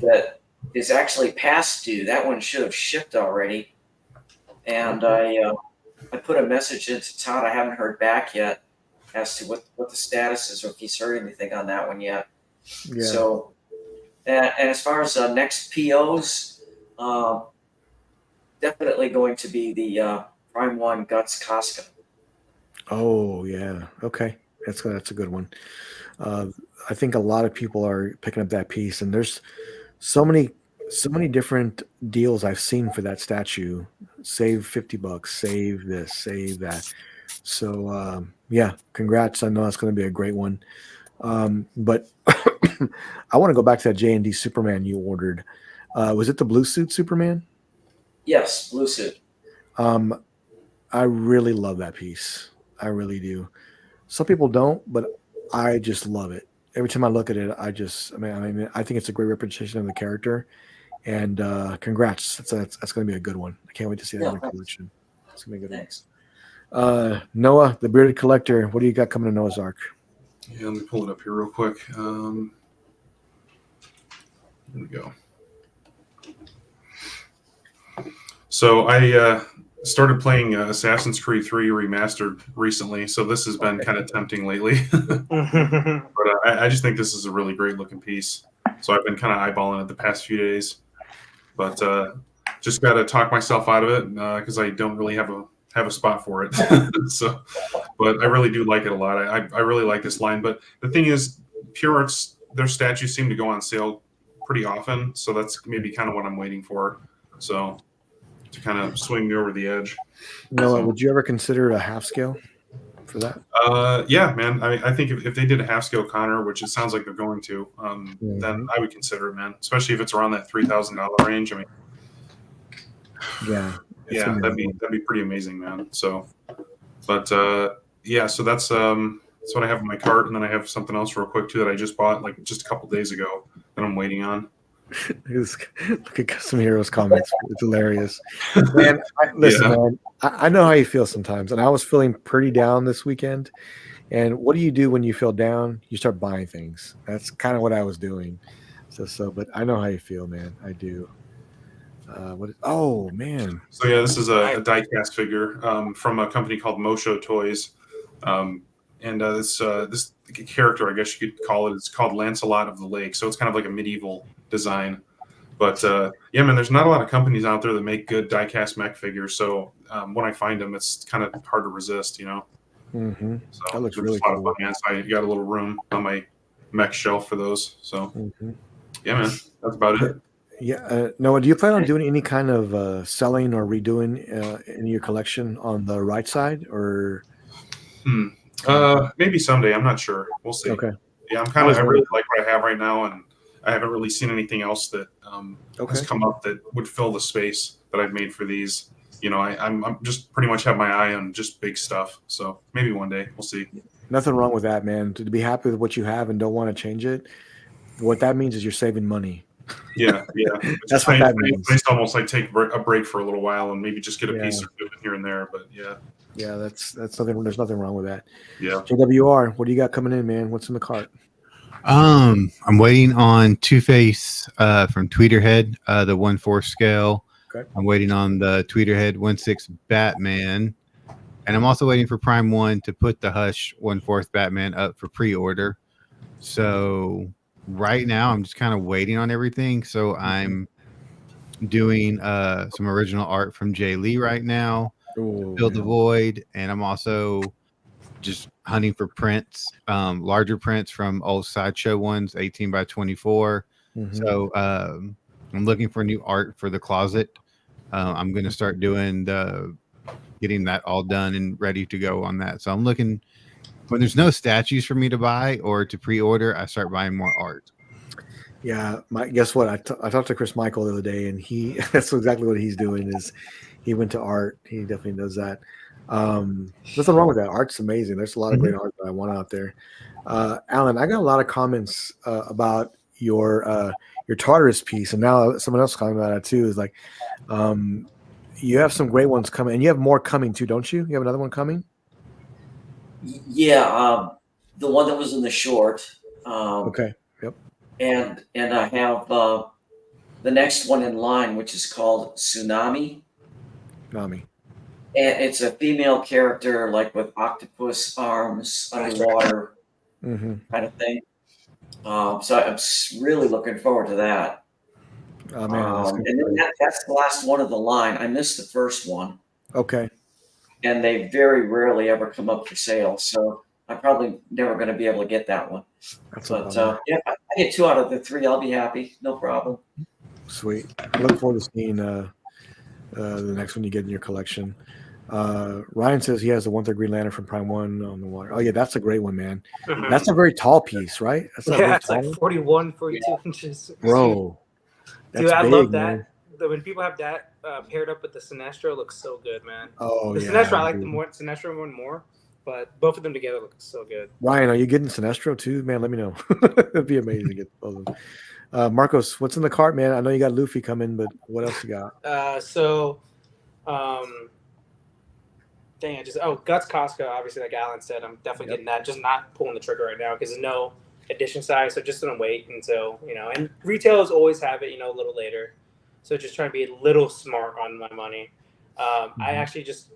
[SPEAKER 4] that is actually past due. That one should have shipped already. And I put a message into Todd. I haven't heard back yet as to what the status is or if he's heard anything on that one yet. Yeah. So, and as far as next POs, definitely going to be the Prime One Guts Casca.
[SPEAKER 1] Oh yeah, okay, that's a good one. I think a lot of people are picking up that piece, and there's so many different deals I've seen for that statue. Save $50, save this, save that. So yeah, congrats. I know it's going to be a great one. But I want to go back to that J&D Superman you ordered. Was it the blue suit Superman?
[SPEAKER 4] Yes, blue suit.
[SPEAKER 1] I really love that piece. I really do. Some people don't, but I just love it. Every time I look at it, I think it's a great representation of the character. And congrats. That's going to be a good one. I can't wait to see that in the collection. It's going to be a good one. Noah, the Bearded Collector, what do you got coming to Noah's Ark?
[SPEAKER 5] Yeah, let me pull it up here real quick. Here we go. So I started playing Assassin's Creed 3 Remastered recently, so this has been kind of tempting lately. But I just think this is a really great looking piece. So I've been kind of eyeballing it the past few days. but just got to talk myself out of it because I don't really have a spot for it. So, but I really do like it a lot. I really like this line. But the thing is, Pure Arts, their statues seem to go on sale pretty often, so that's maybe kind of what I'm waiting for. So to kind of swing me over the edge.
[SPEAKER 1] Noah, would you ever consider a half scale for that?
[SPEAKER 5] Yeah, man. I think if they did a half scale Connor, which it sounds like they're going to, then I would consider it, man. Especially if it's around that $3,000 range. I mean,
[SPEAKER 1] Yeah.
[SPEAKER 5] yeah, that'd be pretty amazing, man. So, but yeah, so that's what I have in my cart, and then I have something else real quick too that I just bought like just a couple days ago that I'm waiting on.
[SPEAKER 1] Look at Custom Heroes comments. It's hilarious. Man, listen, man, I know how you feel sometimes, and I was feeling pretty down this weekend. And what do you do when you feel down? You start buying things. That's kind of what I was doing. But I know how you feel, man. I do. Oh man.
[SPEAKER 5] So yeah, this is a die-cast figure from a company called Mosho Toys, and this character, I guess you could call it, it's called Lancelot of the Lake. So it's kind of like a medieval design. But yeah, man, there's not a lot of companies out there that make good die-cast mech figures. So when I find them, it's kind of hard to resist, you know.
[SPEAKER 1] Mm-hmm.
[SPEAKER 5] So
[SPEAKER 1] that looks
[SPEAKER 5] there's
[SPEAKER 1] really
[SPEAKER 5] a lot
[SPEAKER 1] cool.
[SPEAKER 5] of fun, man. So I got a little room on my mech shelf for those. So yeah, man, that's about it.
[SPEAKER 1] Yeah. Noah, do you plan on doing any kind of selling or redoing in your collection on the right side, or?
[SPEAKER 5] Maybe someday. I'm not sure. We'll see.
[SPEAKER 1] Okay.
[SPEAKER 5] Yeah, I really like what I have right now, and I haven't really seen anything else that has come up that would fill the space that I've made for these. You know, I'm just pretty much have my eye on just big stuff. So maybe one day we'll see.
[SPEAKER 1] Nothing wrong with that, man. To be happy with what you have and don't want to change it. What that means is you're saving money.
[SPEAKER 5] Yeah.
[SPEAKER 1] That's what that means.
[SPEAKER 5] It's almost like take a break for a little while and maybe just get a piece of equipment here and there. But yeah,
[SPEAKER 1] that's nothing. There's nothing wrong with that.
[SPEAKER 5] Yeah.
[SPEAKER 1] JWR, what do you got coming in, man? What's in the cart?
[SPEAKER 3] I'm waiting on Two-Face from Tweeterhead, the 1/4 scale.
[SPEAKER 1] Okay.
[SPEAKER 3] I'm waiting on the Tweeterhead 1/6 Batman, and I'm also waiting for Prime One to put the Hush 1/4 Batman up for pre-order. So right now, I'm just kind of waiting on everything. So I'm doing some original art from Jay Lee right now, Fill the Void, and I'm also just hunting for prints, larger prints from old Sideshow ones, 18 by 24. So I'm looking for new art for the closet. I'm going to start doing getting that all done and ready to go on that. So I'm looking when there's no statues for me to buy or to pre-order, I start buying more art.
[SPEAKER 1] Yeah, guess what? I talked to Chris Michael the other day, and that's exactly what he's doing. Is he went to art? He definitely does that. Nothing wrong with that. Art's amazing. There's a lot of great art that I want out there. Alan, I got a lot of comments about your Tartarus piece, and now someone else commented about it too. Is like, you have some great ones coming, and you have more coming too, don't you? You have another one coming.
[SPEAKER 4] Yeah, the one that was in the short.
[SPEAKER 1] Okay. Yep.
[SPEAKER 4] And I have the next one in line, which is called Tsunami.
[SPEAKER 1] Nami.
[SPEAKER 4] And it's a female character, like with octopus arms, underwater kind of thing. So I'm really looking forward to that.
[SPEAKER 1] Oh man,
[SPEAKER 4] and then that's the last one of the line. I missed the first one.
[SPEAKER 1] Okay.
[SPEAKER 4] And they very rarely ever come up for sale, so I'm probably never going to be able to get that one. But yeah, if I get 2 out of the 3, I'll be happy. No problem.
[SPEAKER 1] Sweet. I look forward to seeing the next one you get in your collection. Ryan says he has the 1/3 Green Lantern from Prime One on the water. Oh yeah, that's a great one, man. That's a very tall piece, right? That's
[SPEAKER 2] it's like 41, 42 inches.
[SPEAKER 1] Bro,
[SPEAKER 2] dude, I love that. Man. When people have that paired up with the Sinestro, it looks so good, man.
[SPEAKER 1] Oh,
[SPEAKER 2] the Sinestro, I like the Sinestro one more, but both of them together look so good.
[SPEAKER 1] Ryan, are you getting Sinestro too, man? Let me know. It'd be amazing to get both of them. Marcos, what's in the cart, man? I know you got Luffy coming, but what else you got?
[SPEAKER 2] Guts Costco, obviously, like Alan said, I'm definitely getting that. Just not pulling the trigger right now because there's no edition size, so just gonna wait until and retailers always have it, a little later. So just trying to be a little smart on my money. I actually just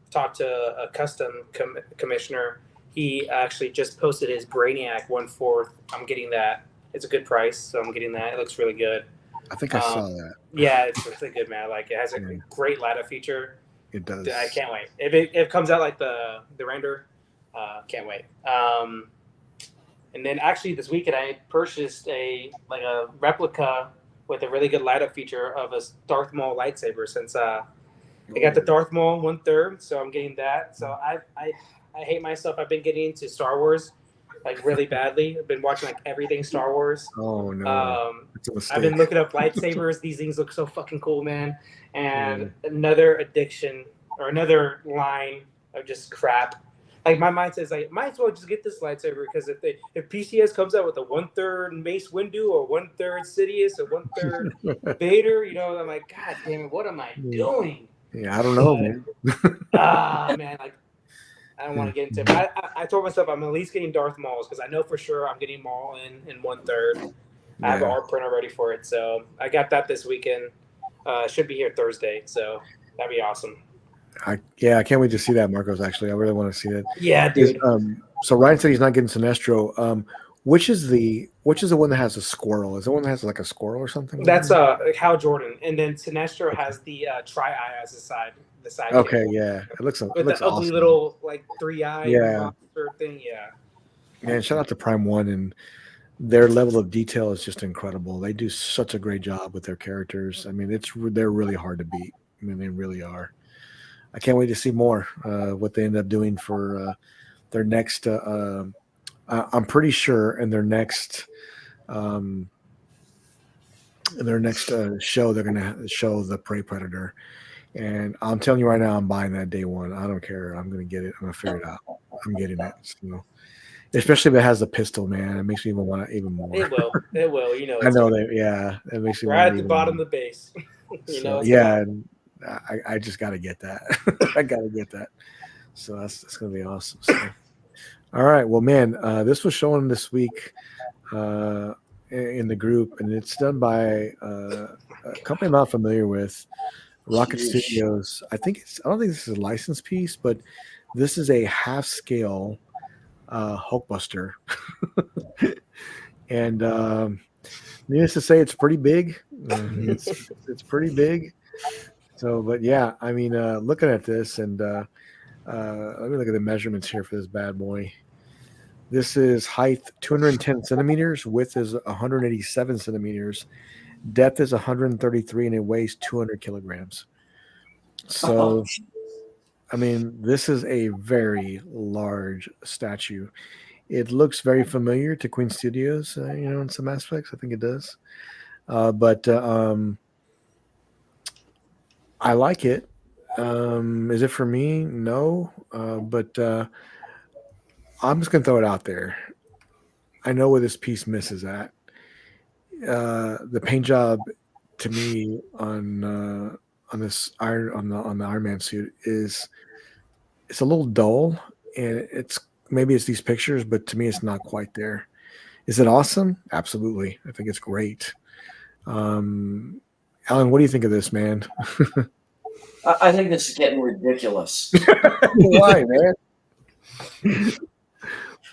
[SPEAKER 2] talked to a custom commissioner. He actually just posted his Brainiac 1/4. I'm getting that. It's a good price, so I'm getting that. It looks really good.
[SPEAKER 1] I think I saw that.
[SPEAKER 2] Yeah, it's really good, man. Like it has a
[SPEAKER 1] Yeah.
[SPEAKER 2] great ladder feature.
[SPEAKER 1] It does.
[SPEAKER 2] I can't wait. If it comes out like the render, can't wait. And then actually this weekend I purchased a replica with a really good light up feature of a Darth Maul lightsaber. Since I got the Darth Maul 1/3, so I'm getting that. So I hate myself. I've been getting into Star Wars like really badly. I've been watching like everything Star Wars.
[SPEAKER 1] Oh no. It's a mistake.
[SPEAKER 2] I've been looking up lightsabers. These things look so fucking cool, man. And another addiction or another line of just crap. Like my mind says, like, might as well just get this lightsaber because if PCS comes out with a 1/3 Mace Windu or 1/3 Sidious or 1/3 Vader, you know, I'm like, God damn it, what am I doing?
[SPEAKER 1] Yeah, I don't know, man.
[SPEAKER 2] Man, like I don't want to get into it. But I told myself I'm at least getting Darth Maul's because I know for sure I'm getting Maul in 1/3. I have an art printer ready for it, so I got that this weekend. Should be here Thursday, so that'd be awesome.
[SPEAKER 1] I can't wait to see that, Marcos. Actually, I really want to see that.
[SPEAKER 2] Yeah, dude.
[SPEAKER 1] So Ryan said he's not getting Sinestro. Which is the one that has a squirrel? Is the one that has like a squirrel or something?
[SPEAKER 2] That's Hal Jordan, and then Sinestro has the tri-eye as the side.
[SPEAKER 1] Okay, yeah, it looks
[SPEAKER 2] the
[SPEAKER 1] ugly
[SPEAKER 2] awesome. Little like 3-eye monster thing. Yeah.
[SPEAKER 1] Man, shout out to Prime One, and their level of detail is just incredible. They do such a great job with their characters. I mean, they're really hard to beat. I mean, they really are. I can't wait to see more what they end up doing for their next. I'm pretty sure in their next show they're going to show the Prey Predator, and I'm telling you right now, I'm buying that day one. I don't care. I'm going to get it. I'm going to figure it out. I'm getting it. So, especially if it has a pistol, man, it makes me even want it even more.
[SPEAKER 2] It will. You know.
[SPEAKER 1] I know that. Yeah, it makes me.
[SPEAKER 2] Right at the bottom of the base.
[SPEAKER 1] And I just got to get that. I got to get that. So that's going to be awesome. So, all right. Well, man, this was shown this week in the group, and it's done by a company I'm not familiar with, Rocket Studios. I don't think this is a licensed piece, but this is a half-scale Hulkbuster. And needless to say, it's pretty big. It's pretty big. So, but yeah, I mean, looking at this, and let me look at the measurements here for this bad boy. This is height 210 centimeters, width is 187 centimeters, depth is 133, and it weighs 200 kilograms. So, I mean, this is a very large statue. It looks very familiar to Queen Studios, in some aspects. I think it does. But I like it. Is it for me? No. But I'm just going to throw it out there. I know where this piece misses at. The paint job, to me, on this on the Iron Man suit it's a little dull, and maybe it's these pictures, but to me, it's not quite there. Is it awesome? Absolutely. I think it's great. Alan, what do you think of this, man?
[SPEAKER 4] I think this is getting ridiculous.
[SPEAKER 1] Why, man?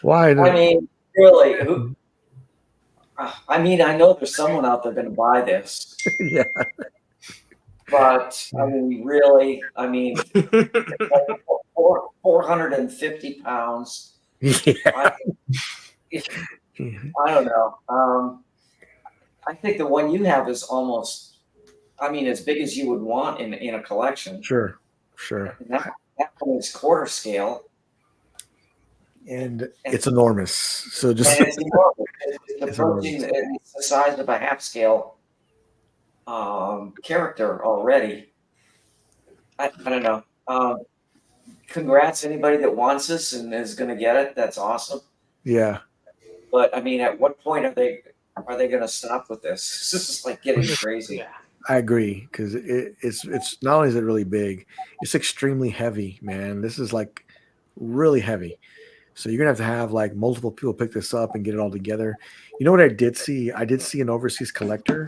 [SPEAKER 1] Why?
[SPEAKER 4] I mean, really? I mean, I know there's someone out there going to buy this.
[SPEAKER 1] Yeah.
[SPEAKER 4] But, I mean, really? I mean, 450 pounds.
[SPEAKER 1] Yeah.
[SPEAKER 4] I don't know. I think the one you have is almost, as big as you would want in a collection.
[SPEAKER 1] Sure.
[SPEAKER 4] And that one is quarter scale.
[SPEAKER 1] And it's enormous. So just
[SPEAKER 4] and it's enormous. It's approaching it's the size of a half scale character already. I don't know. Congrats anybody that wants this and is going to get it. That's awesome.
[SPEAKER 1] Yeah.
[SPEAKER 4] But at what point are they going to stop with this? This is like getting crazy.
[SPEAKER 1] I agree, because it's not only is it really big, it's extremely heavy, man. This is like really heavy. So you're gonna have like multiple people pick this up and get it all together. You know what I did see? I did see an overseas collector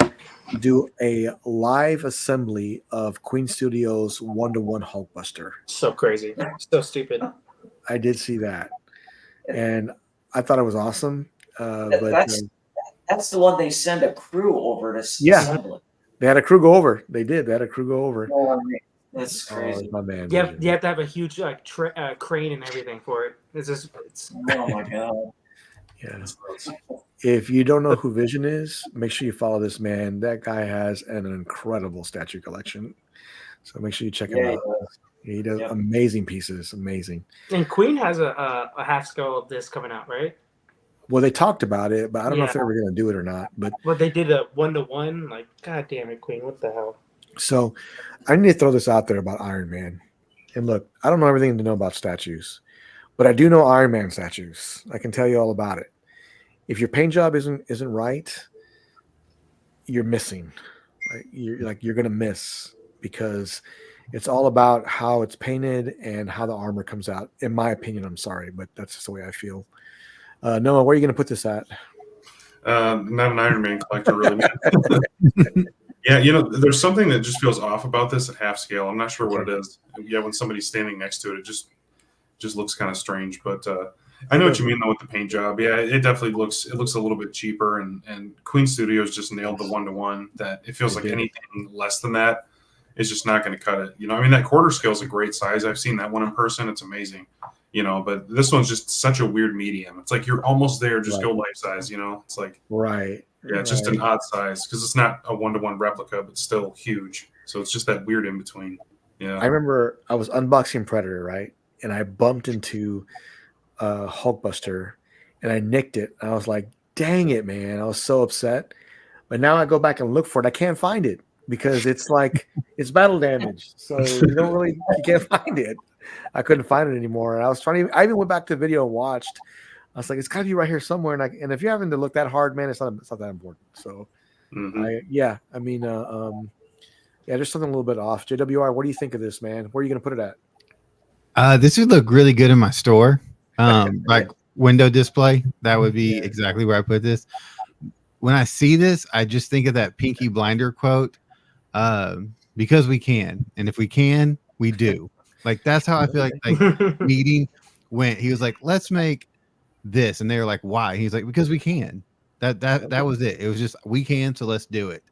[SPEAKER 1] do a live assembly of Queen Studios 1-to-1 Hulkbuster.
[SPEAKER 2] So crazy, so stupid.
[SPEAKER 1] I did see that, and I thought it was awesome.
[SPEAKER 4] That's the one they send a crew over to
[SPEAKER 1] Yeah.
[SPEAKER 4] assemble it.
[SPEAKER 1] They had a crew go over. They did. They had a crew go over.
[SPEAKER 4] That's
[SPEAKER 1] Oh,
[SPEAKER 4] crazy.
[SPEAKER 1] my man.
[SPEAKER 2] You
[SPEAKER 1] Vision.
[SPEAKER 2] have to have a huge like crane and everything for it. It's
[SPEAKER 4] Oh my god.
[SPEAKER 1] Yeah.
[SPEAKER 5] That's nuts.
[SPEAKER 1] If you don't know who Vision is, make sure you follow this man. That guy has an incredible statue collection. So make sure you check him
[SPEAKER 4] Yeah, he
[SPEAKER 1] out.
[SPEAKER 4] does.
[SPEAKER 1] He does
[SPEAKER 4] Yep.
[SPEAKER 1] amazing pieces. Amazing.
[SPEAKER 2] and Queen has a half scale of this coming out, right?
[SPEAKER 1] Well, they talked about it, but I don't know if
[SPEAKER 2] Yeah.
[SPEAKER 1] they're ever going to do it or not. But
[SPEAKER 2] But they did a 1-to-1. Like, god damn it, Queen! What the hell?
[SPEAKER 1] so I need to throw this out there about Iron Man. And look, I don't know everything to know about statues, but I do know Iron Man statues. I can tell you all about it. If your paint job isn't right, you're missing. You're gonna miss because it's all about how it's painted and how the armor comes out. In my opinion, I'm sorry, but that's just the way I feel. Noah, where are you gonna put this at?
[SPEAKER 5] Not an Iron Man collector, really, man. Yeah, there's something that just feels off about this at half scale. I'm not sure what it is. Yeah, when somebody's standing next to it, it just looks kind of strange. But I know what you mean though with the paint job. Yeah, it definitely looks a little bit cheaper, and Queen Studios just nailed the 1-to-1. That it feels like anything less than that is just not going to cut it. I mean that quarter scale is a great size. I've seen that one in person. It's amazing. But this one's just such a weird medium. It's like you're almost there. Just go life size. It's like
[SPEAKER 1] Right.
[SPEAKER 5] Yeah, it's just an odd size because it's not a 1-to-1 replica, but still huge. So it's just that weird in between. Yeah.
[SPEAKER 1] I remember I was unboxing Predator, right? And I bumped into Hulkbuster and I nicked it. And I was like, dang it, man. I was so upset. But now I go back and look for it. I can't find it because it's like it's battle damage. So you can't find it. I couldn't find it anymore. And I was trying to, I even went back to the video and watched. I was like, it's gotta be right here somewhere. And if you're having to look that hard, man, it's not that important. So yeah, there's something a little bit off. JWR, what do you think of this, man? Where are you gonna put it at?
[SPEAKER 3] This would look really good in my store. Like window display. That would be exactly where I put this. When I see this, I just think of that Pinky Blinder quote. Because we can, and if we can, we do. Like that's how I feel like meeting went. He was like, let's make this, and they were like, why? He's like, because we can. That was it. It was just we can, so let's do it.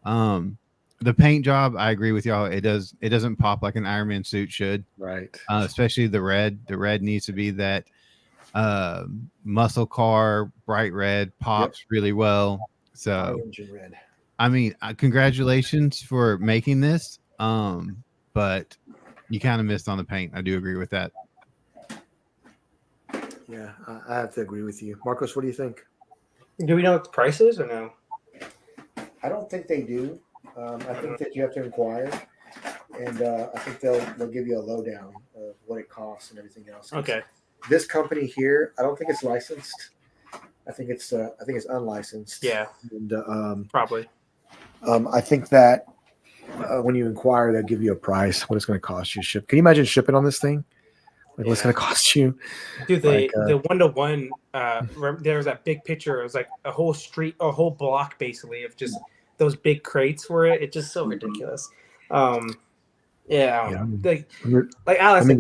[SPEAKER 3] The paint job, I agree with y'all. It doesn't pop like an Iron Man suit should.
[SPEAKER 1] Right.
[SPEAKER 3] Especially the red. The red needs to be that muscle car, bright red, pops really well. So
[SPEAKER 1] red.
[SPEAKER 3] I mean, congratulations for making this. But you kind of missed on the paint. I do agree with that.
[SPEAKER 1] Yeah, I have to agree with you. Marcos, what do you think?
[SPEAKER 2] Do we know what the price is or no?
[SPEAKER 1] I don't think they do. I think that you have to inquire, and I think they'll give you a lowdown of what it costs and everything else.
[SPEAKER 2] Okay.
[SPEAKER 1] This company here, I don't think it's licensed. I think it's unlicensed.
[SPEAKER 2] Yeah.
[SPEAKER 1] And
[SPEAKER 2] probably.
[SPEAKER 1] I think that when you inquire, they'll give you a price, what it's going to cost you to ship. Can you imagine shipping on this thing? Like what's going to cost you?
[SPEAKER 2] Dude, the 1-to-1, there was that big picture. It was like a whole street, a whole block basically of just those big crates for it. It's just so ridiculous. I don't know. Like Alice said,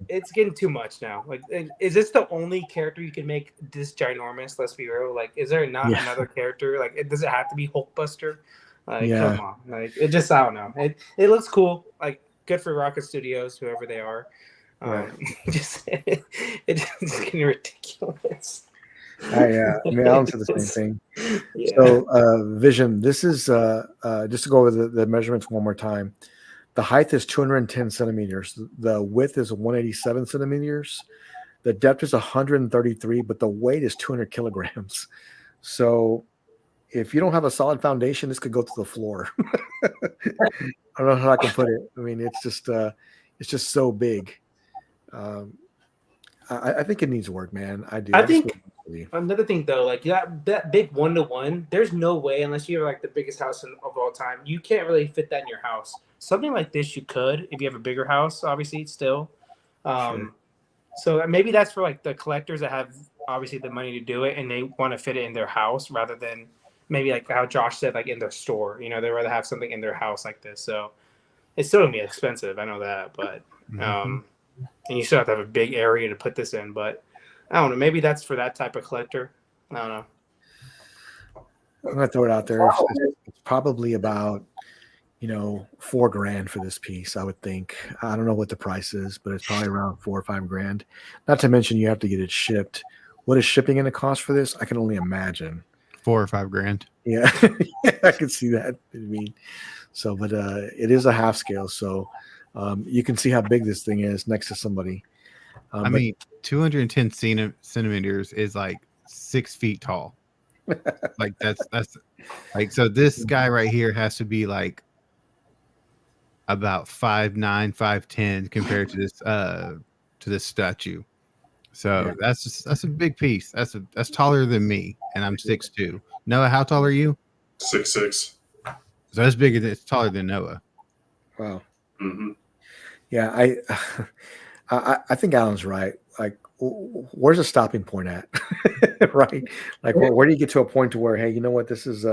[SPEAKER 2] it's getting too much now. Like, is this the only character you can make this ginormous? Let's be real. Like, is there not another character? Like, does it have to be Hulkbuster? Like, come on. Like, it just, I don't know. It looks cool. Like, good for Rocket Studios, whoever they are. It's getting ridiculous.
[SPEAKER 1] I mean, Alan said the same thing. Yeah. So, Vision, this is just to go over the measurements one more time. The height is 210 centimeters. The width is 187 centimeters. The depth is 133, but the weight is 200 kilograms. So, if you don't have a solid foundation, this could go to the floor. I don't know how I can put it. I mean, it's just so big. I think it needs work, man. I do.
[SPEAKER 2] I think another thing though, like that big 1-to-1, there's no way unless you have like the biggest house of all time, you can't really fit that in your house. Something like this you could if you have a bigger house, obviously still. Sure. So maybe that's for like the collectors that have obviously the money to do it and they want to fit it in their house rather than maybe like how Josh said, like in their store. They'd rather have something in their house like this. So it's still gonna be expensive. I know that, but and you still have to have a big area to put this in, but I don't know. Maybe that's for that type of collector. I don't know.
[SPEAKER 1] I'm gonna throw it out there. It's probably about $4,000 for this piece, I would think. I don't know what the price is, but it's probably around 4 or 5 grand. Not to mention you have to get it shipped. What is shipping going to cost for this? I can only imagine.
[SPEAKER 3] 4 or 5 grand.
[SPEAKER 1] Yeah, I can see that. I mean, so, but it is a half scale, so you can see how big this thing is next to somebody.
[SPEAKER 3] I mean, 210 centimeters is like 6 feet tall. Like that's like, so this guy right here has to be like about 5'9", 5'10" compared to this statue. So that's a big piece. That's taller than me, and I'm 6'2". Noah, how tall are you?
[SPEAKER 5] 6'6".
[SPEAKER 3] So that's bigger than, it's taller than Noah.
[SPEAKER 1] Wow.
[SPEAKER 5] Mm-hmm.
[SPEAKER 1] Yeah, I think Alan's right. Like, where's the stopping point at? Right? Like, where do you get to a point to where, hey, you know what, this is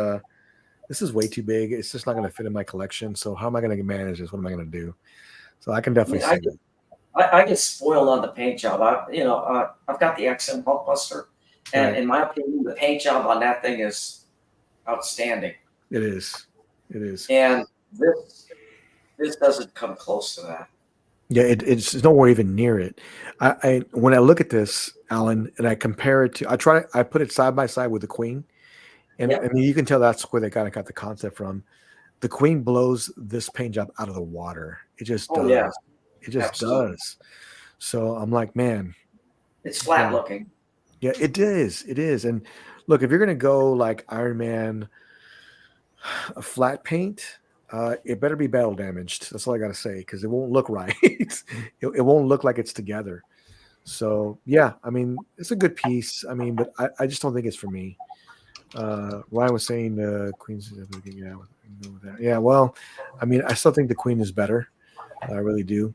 [SPEAKER 1] way too big. It's just not going to fit in my collection. So how am I going to manage this? What am I going to do? So I can definitely see that.
[SPEAKER 4] I get spoiled on the paint job. I've got the XM Hulkbuster, and in my opinion, the paint job on that thing is outstanding.
[SPEAKER 1] It is. It is.
[SPEAKER 4] And this doesn't come close to that.
[SPEAKER 1] Yeah, it's nowhere even near it. I when I look at this, Alan, and I compare it to, I put it side by side with the Queen, and I mean, you can tell that's where they kind of got the concept from. The Queen blows this paint job out of the water. It just does.
[SPEAKER 4] Yeah.
[SPEAKER 1] It just does. So I'm like, man,
[SPEAKER 4] it's flat looking.
[SPEAKER 1] Yeah, it is. It is. And look, if you're gonna go like Iron Man, a flat paint, it better be battle damaged. That's all I gotta say, because it won't look right. it won't look like it's together. So yeah, I mean, it's a good piece. I mean, but I just don't think it's for me. Ryan was saying the Queen's yeah. Well, I mean, I still think the Queen is better. I really do.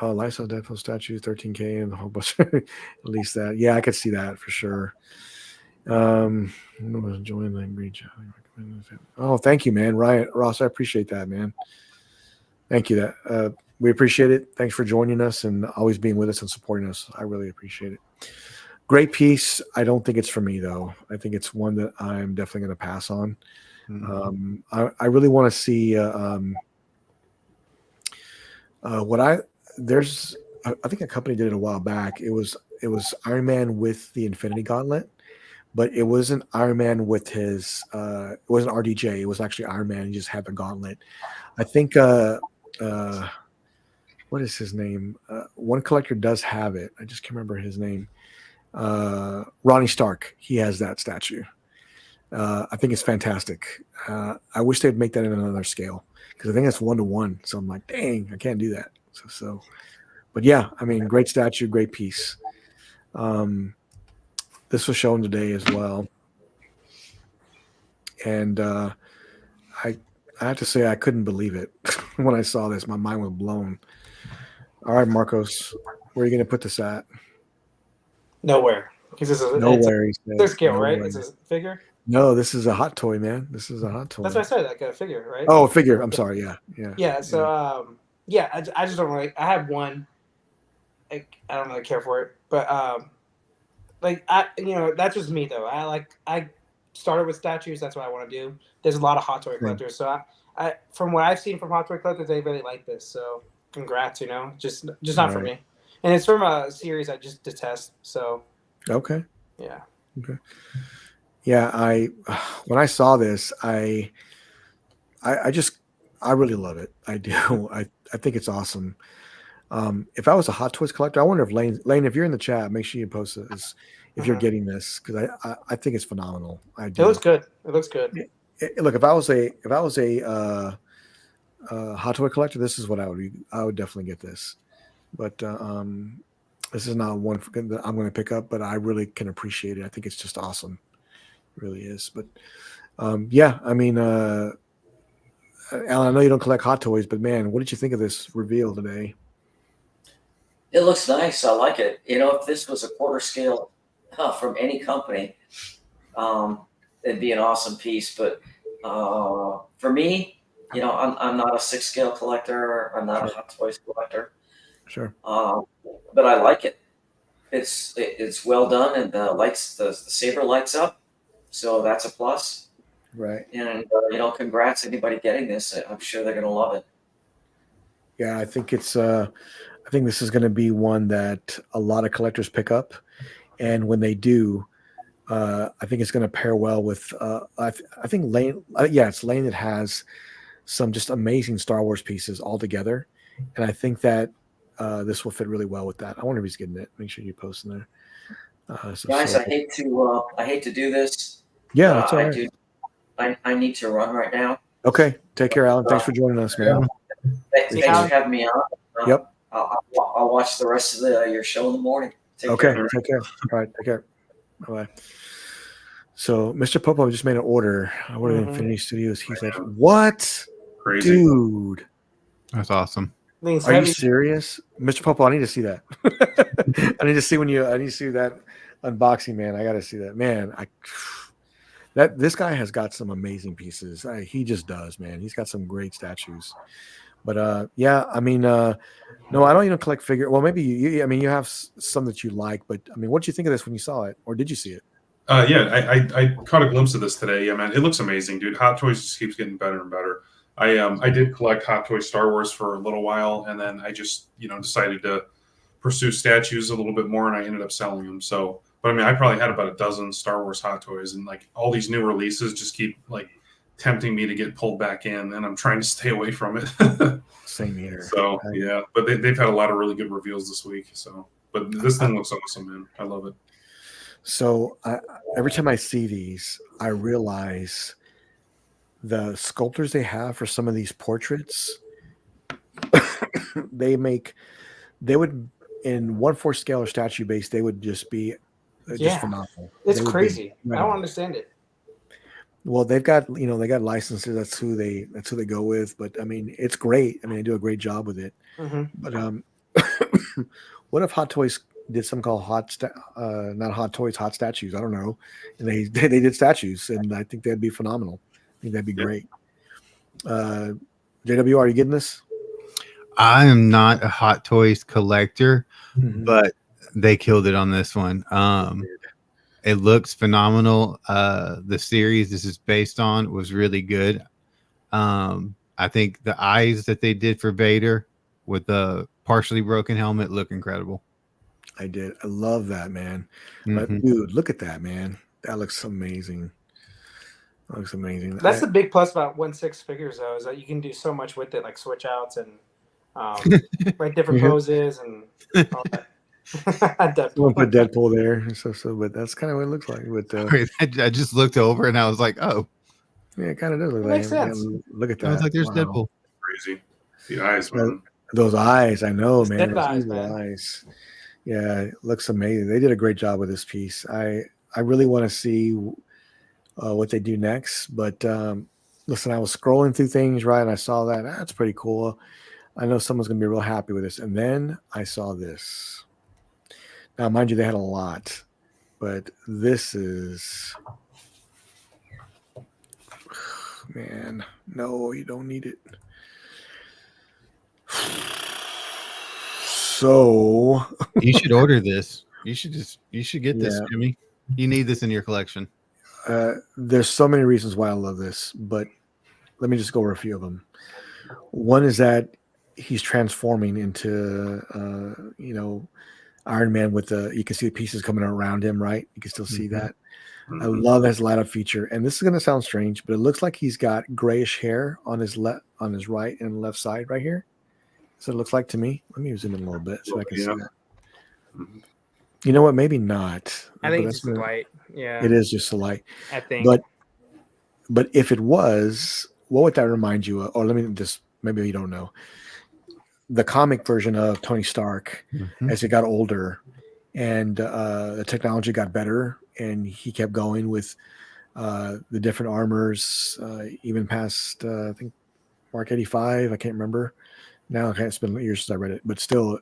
[SPEAKER 1] Lifestyle Deadpool statue, 13K, and the whole bunch. At least that. Yeah, I could see that for sure. Enjoying the breach. Oh, thank you, man. Ryan Ross, I appreciate that, man. Thank you. That we appreciate it. Thanks for joining us and always being with us and supporting us. I really appreciate it. Great piece. I don't think it's for me though. I think it's one that I'm definitely going to pass on. Mm-hmm. I really want to see I think a company did it a while back. It was Iron Man with the Infinity Gauntlet, but it wasn't Iron Man with his it wasn't RDJ. It was actually Iron Man. He just had the gauntlet. I think what is his name? One collector does have it. I just can't remember his name. Ronnie Stark. He has that statue. I think it's fantastic. I wish they'd make that in another scale, because I think it's 1-to-1. So I'm like, dang, I can't do that. So, but yeah, I mean, great statue, great piece. This was shown today as well, and I have to say I couldn't believe it when I saw this. My mind was blown. All right, Marcos, where are you going to put this at?
[SPEAKER 2] Nowhere. Because
[SPEAKER 1] nowhere.
[SPEAKER 2] It's their scale, right? It's a figure.
[SPEAKER 1] No, this is a hot toy, man. This is a hot toy.
[SPEAKER 2] That's what I said. Like a figure, right?
[SPEAKER 1] Oh, a figure. I'm sorry. Yeah.
[SPEAKER 2] So, I just don't really. I have one. I don't really care for it, but that's just me though. I started with statues. That's what I want to do. There's a lot of hot toy collectors, so I from what I've seen from hot toy collectors, they really like this. So, congrats. Just not for me. And it's from a series I just detest. So.
[SPEAKER 1] Okay.
[SPEAKER 2] Yeah.
[SPEAKER 1] Okay. Yeah, when I saw this, I really love it. I do. I think it's awesome. If I was a Hot Toys collector, I wonder if Lane, if you're in the chat, make sure you post this if you're getting this, because I think it's phenomenal. I do.
[SPEAKER 2] It looks good.
[SPEAKER 1] Look, if I was a Hot Toy collector, this is what I would definitely get this. But this is not one that I'm going to pick up, but I really can appreciate it. I think it's just awesome. It really is. But yeah, I mean, Alan, I know you don't collect Hot Toys, but man, what did you think of this reveal today?
[SPEAKER 4] It looks nice. I like it. If this was a quarter scale from any company, it'd be an awesome piece. But for me, I'm not a 6 scale collector. I'm not a Hot Toys collector.
[SPEAKER 1] Sure.
[SPEAKER 4] But I like it. It's well done, and the saber lights up, so that's a plus.
[SPEAKER 1] Right.
[SPEAKER 4] And congrats anybody getting this. I'm sure they're gonna love it.
[SPEAKER 1] Yeah, I think it's. I think this is going to be one that a lot of collectors pick up, and when they do, I think it's going to pair well with. I think Lane. Yeah, it's Lane that has some just amazing Star Wars pieces all together, and I think that this will fit really well with that. I wonder if he's getting it. Make sure you post in there.
[SPEAKER 4] Guys, I hate to do this.
[SPEAKER 1] Yeah, that's all right.
[SPEAKER 4] I need to run right now.
[SPEAKER 1] Okay, take care, Alan. Thanks for joining us, man.
[SPEAKER 4] Thanks for having me on.
[SPEAKER 1] Yep.
[SPEAKER 4] I'll watch the rest of your show in the morning.
[SPEAKER 1] Take care. All right, take care. Bye. So, Mr. Popo just made an order. I ordered Infinity Studios. He said, "What,
[SPEAKER 5] Crazy.
[SPEAKER 1] dude?
[SPEAKER 3] That's awesome.
[SPEAKER 1] Are you serious, Mr. Popo? I need to see that. I need to see that unboxing, man. I got to see that, man. This guy has got some amazing pieces. He just does, man. He's got some great statues. But yeah, I mean, no, I don't even collect figure. Well, maybe you have some that you like, but I mean, what did you think of this when you saw it, or did you see it?
[SPEAKER 5] Yeah, I caught a glimpse of this today. Yeah, man, it looks amazing, dude. Hot Toys just keeps getting better and better. I did collect Hot Toys Star Wars for a little while, and then I just decided to pursue statues a little bit more, and I ended up selling them. So, but I mean, I probably had about a dozen Star Wars Hot Toys, and like all these new releases just keep like tempting me to get pulled back in, and I'm trying to stay away from it.
[SPEAKER 1] Same here.
[SPEAKER 5] So yeah, but they've had a lot of really good reveals this week. So, but this thing looks awesome, man. I love it.
[SPEAKER 1] So every time I see these, I realize the sculptors they have for some of these portraits. they would in 1/4 scale or statue base, they would just be just phenomenal.
[SPEAKER 2] It's crazy. I don't understand it.
[SPEAKER 1] Well, they got licenses. That's who they go with. But I mean, it's great. I mean, they do a great job with it.
[SPEAKER 2] Mm-hmm.
[SPEAKER 1] But what if Hot Toys did something called not Hot Toys, Hot Statues? I don't know. And they did statues, and I think that'd be phenomenal. I think that'd be great. JW, are you getting this?
[SPEAKER 3] I am not a Hot Toys collector, but they killed it on this one. It looks phenomenal. The series this is based on was really good. I think the eyes that they did for Vader with the partially broken helmet look incredible.
[SPEAKER 1] I did. I love that, man. But dude, look at that, man. That looks amazing. That looks amazing.
[SPEAKER 2] That's the big plus about 1/6 figures, though, is that you can do so much with it, like switch outs and like different poses and all that.
[SPEAKER 1] We'll put Deadpool there, so, but that's kind of what it looks like. But
[SPEAKER 3] I just looked over and I was like, "Oh,
[SPEAKER 1] yeah, it kind of does look
[SPEAKER 2] like
[SPEAKER 1] like
[SPEAKER 2] makes sense."
[SPEAKER 1] Look at that.
[SPEAKER 3] I was like, "There's Deadpool."
[SPEAKER 5] Crazy, the eyes, man.
[SPEAKER 1] Those eyes, I know, man. Those
[SPEAKER 2] eyes.
[SPEAKER 1] Yeah, it looks amazing. They did a great job with this piece. I really want to see what they do next. But listen, I was scrolling through things, right, and I saw that. That's pretty cool. I know someone's gonna be real happy with this. And then I saw this. Now, mind you, they had a lot, but this is, man, no, you don't need it. So
[SPEAKER 3] you should order this. You should get this, Jimmy. You need this in your collection.
[SPEAKER 1] There's so many reasons why I love this, but let me just go over a few of them. One is that he's transforming into, Iron Man with you can see the pieces coming around him, right? You can still see that. I love his light up feature. And this is going to sound strange, but it looks like he's got grayish hair on his right and left side right here. So it looks like to me. Let me zoom in a little bit so I can see that. You know what? Maybe not.
[SPEAKER 2] I think it's just light. Yeah.
[SPEAKER 1] It is just a light.
[SPEAKER 2] I think.
[SPEAKER 1] But if it was, what would that remind you of? Or let me just, maybe you don't know. The comic version of Tony Stark as he got older and the technology got better and he kept going with the different armors, even past, I think, Mark 85. I can't remember. Now it's been years since I read it, but still,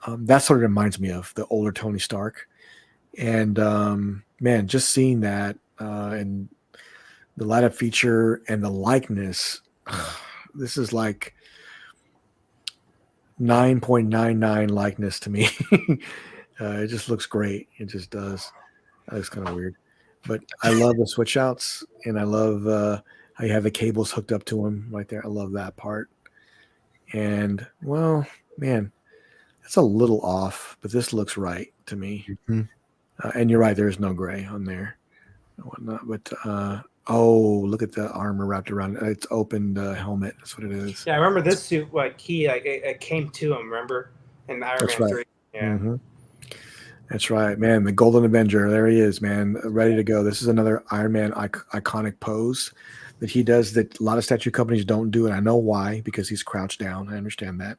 [SPEAKER 1] that sort of reminds me of the older Tony Stark. And man, just seeing that and the light up feature and the likeness, this is like 9.99 likeness to me. It just looks great. It just does. That looks kind of weird. But I love the switch outs, and I love how you have the cables hooked up to them right there. I love that part. And well, man, it's a little off, but this looks right to me.
[SPEAKER 3] Mhm.
[SPEAKER 1] And you're right, there is no gray on there and whatnot. But oh, look at the armor wrapped around it. It's opened helmet. That's what it is.
[SPEAKER 2] Yeah, I remember this suit. Like it came to him. Remember in Iron
[SPEAKER 1] That's
[SPEAKER 2] Man
[SPEAKER 1] right.
[SPEAKER 2] 3. Yeah.
[SPEAKER 1] Mhm. That's right, man. The Golden Avenger. There he is, man. Ready to go. This is another Iron Man iconic pose that he does that a lot of statue companies don't do. And I know why, because he's crouched down. I understand that.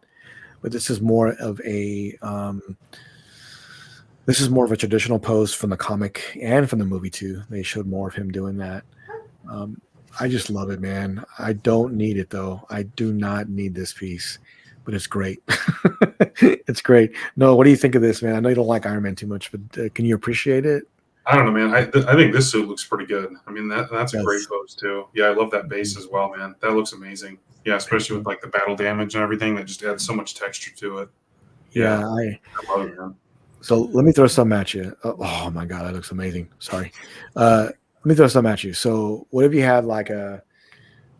[SPEAKER 1] But this is more of a traditional pose from the comic and from the movie too. They showed more of him doing that. I just love it, man. I don't need it though. I do not need this piece, but it's great. It's great. No, what do you think of this, man? I know you don't like Iron Man too much, but can you appreciate it?
[SPEAKER 5] I don't know, man. I think this suit looks pretty good. I mean, that's a
[SPEAKER 1] Yes.
[SPEAKER 5] great pose too. Yeah, I love that base as well, man. That looks amazing. Yeah, especially with like the battle damage and everything. That just adds so much texture to it.
[SPEAKER 1] Yeah,
[SPEAKER 5] I love it, man.
[SPEAKER 1] So let me throw some at you. Oh my god, that looks amazing. Sorry. Let me throw some at you. So what if you had like a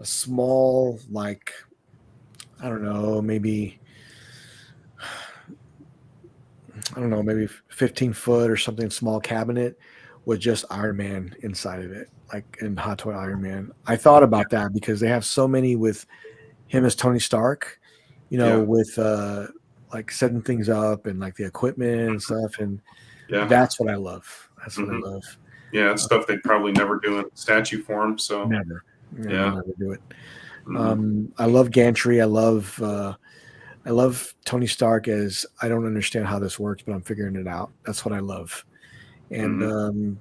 [SPEAKER 1] small, like, I don't know, maybe 15 foot or something, small cabinet with just Iron Man inside of it, like in Hot Toy Iron Man. I thought about that because they have so many with him as Tony Stark, with like setting things up and like the equipment and stuff. And
[SPEAKER 5] Yeah,
[SPEAKER 1] that's what I love. That's what I
[SPEAKER 5] Mhm.
[SPEAKER 1] love.
[SPEAKER 5] Yeah, it's stuff they'd probably never do in statue form. So
[SPEAKER 1] Never. Yeah,
[SPEAKER 5] Yeah.
[SPEAKER 1] they'll never do it.
[SPEAKER 5] mhm.
[SPEAKER 1] I love Gantry. I love Tony Stark as I don't understand how this works, but I'm figuring it out. That's what I love. And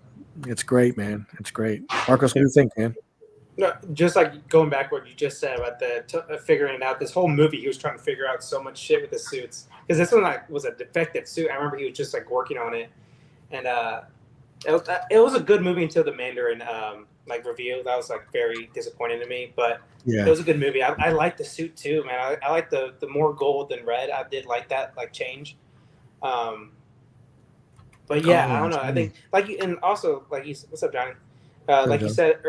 [SPEAKER 1] it's great, man. It's great. Marcos, what do you think, man?
[SPEAKER 2] No, just like going back what you just said about figuring it out. This whole movie, he was trying to figure out so much shit with the suits because this one like was a defective suit. I remember he was just like working on it, and it was a good movie until the Mandarin like review. That was like very disappointing to me, but
[SPEAKER 1] Yeah.
[SPEAKER 2] it was a good movie. I like the suit too, man. I like the more gold than red. I did like that like change. But yeah, I don't know. I think like you, and also like you, what's up, Johnny? Like you said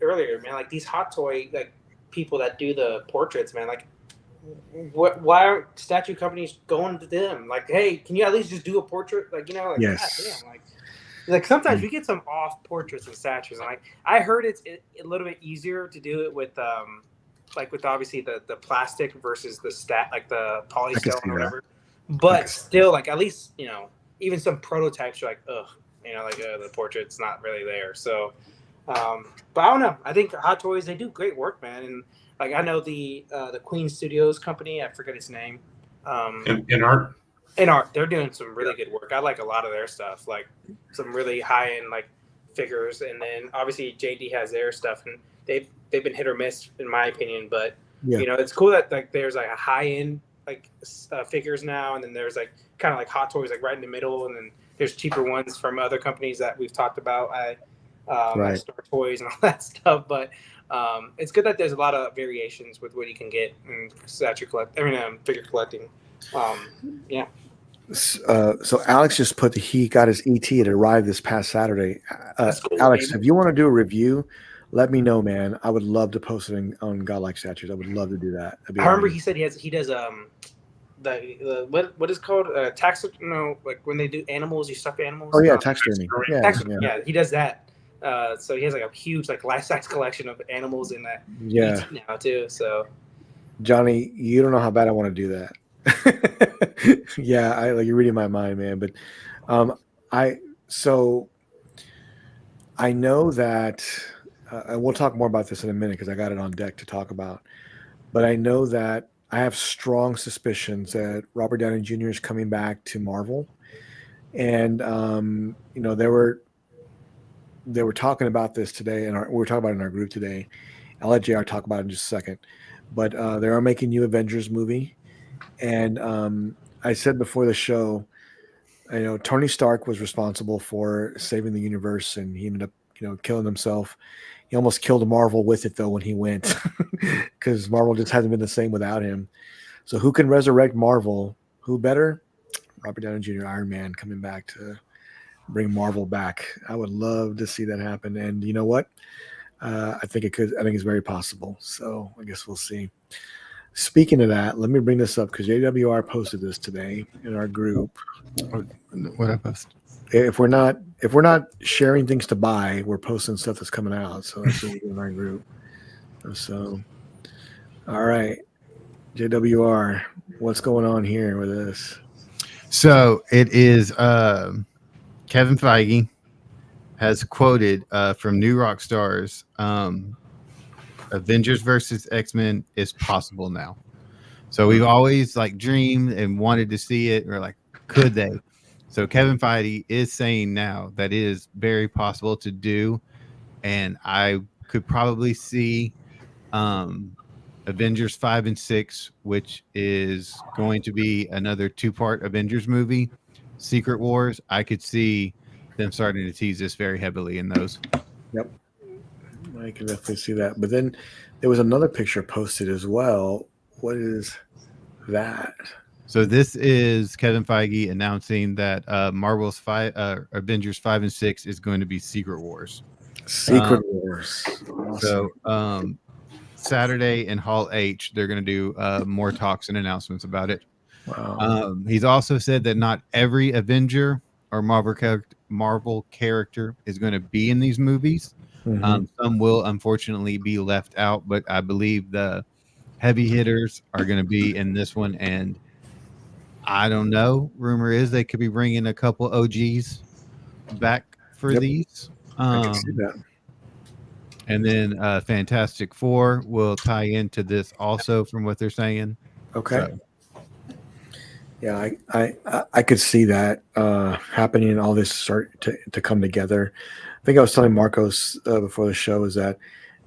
[SPEAKER 2] earlier, man. Like these hot toy like people that do the portraits, man. Like, why aren't statue companies going to them? Like, hey, can you at least just do a portrait? Like, like
[SPEAKER 1] Yes.
[SPEAKER 2] God, damn, like sometimes we get some off portraits and statues. And like I heard it's a little bit easier to do it with like with obviously the plastic versus the like the polystone or whatever. But still, like at least even some prototypes are like the portrait's not really there. So, but I don't know. I think Hot Toys, they do great work, man. And like I know the Queen Studios company, I forget its name.
[SPEAKER 5] In art.
[SPEAKER 2] In art, they're doing some really good work. I like a lot of their stuff, like some really high end like figures. And then obviously JD has their stuff, and they've been hit or miss in my opinion. But it's cool that like there's like a high end like figures now, and then there's like kind of like Hot Toys like right in the middle, and then there's cheaper ones from other companies that we've talked about, like Star Toys and all that stuff. But it's good that there's a lot of variations with what you can get in figure collecting. Yeah.
[SPEAKER 1] So Alex just put he got his ET. It arrived this past Saturday.
[SPEAKER 2] Cool,
[SPEAKER 1] Alex,
[SPEAKER 2] baby.
[SPEAKER 1] if you want to do a review, let me know, man. I would love to post it on Godlike Statues. I would love to do that.
[SPEAKER 2] I remember he said he does the what is called like when they do animals, you stuff animals.
[SPEAKER 1] Oh yeah, taxidermy.
[SPEAKER 2] Yeah, he does that. So he has like a huge like life size collection of animals in that ET now too. So
[SPEAKER 1] Johnny, you don't know how bad I want to do that. Yeah, you're reading my mind, man. But I know that, and we'll talk more about this in a minute because I got it on deck to talk about. But I know that I have strong suspicions that Robert Downey Jr. is coming back to Marvel, and they were talking about this today, and we were talking about it in our group today. I'll let JR talk about it in just a second. But they are making new Avengers movie, and I said before the show, Tony Stark was responsible for saving the universe, and he ended up, killing himself. He almost killed Marvel with it, though, when he went, because Marvel just hasn't been the same without him. So who can resurrect Marvel? Who better? Robert Downey Jr., Iron Man, coming back to bring Marvel back. I would love to see that happen. And you know what? I think it could. I think it's very possible. So I guess we'll see. Speaking of that, let me bring this up because JWR posted this today in our group.
[SPEAKER 3] What I post?
[SPEAKER 1] If we're not sharing things to buy, we're posting stuff that's coming out. So that's what we do in our group. So, all right, JWR, what's going on here with this?
[SPEAKER 3] So it is Kevin Feige has quoted from New Rock Stars, Avengers versus X-Men is possible now. So we've always like dreamed and wanted to see it, or like, could they? So Kevin Feige is saying now that it is very possible to do, and I could probably see Avengers 5 and 6, which is going to be another 2-part Avengers movie, Secret Wars. I could see them starting to tease this very heavily in those.
[SPEAKER 1] Yep, I can definitely see that. But then there was another picture posted as well. What is that?
[SPEAKER 3] So this is Kevin Feige announcing that Marvel's Avengers 5 and 6 is going to be Secret Wars.
[SPEAKER 1] Secret Wars. Awesome.
[SPEAKER 3] So Saturday in Hall H, they're going to do more talks and announcements about it.
[SPEAKER 1] Wow.
[SPEAKER 3] He's also said that not every Avenger or Marvel character is going to be in these movies.
[SPEAKER 1] Mhm.
[SPEAKER 3] Some will unfortunately be left out, but I believe the heavy hitters are going to be in this one. And I don't know. Rumor is they could be bringing a couple OGs back for these.
[SPEAKER 1] I can see that.
[SPEAKER 3] And then Fantastic Four will tie into this also, from what they're saying.
[SPEAKER 1] Okay.
[SPEAKER 3] So,
[SPEAKER 1] yeah, I could see that happening and all this start to come together. I think I was telling Marcos before the show is that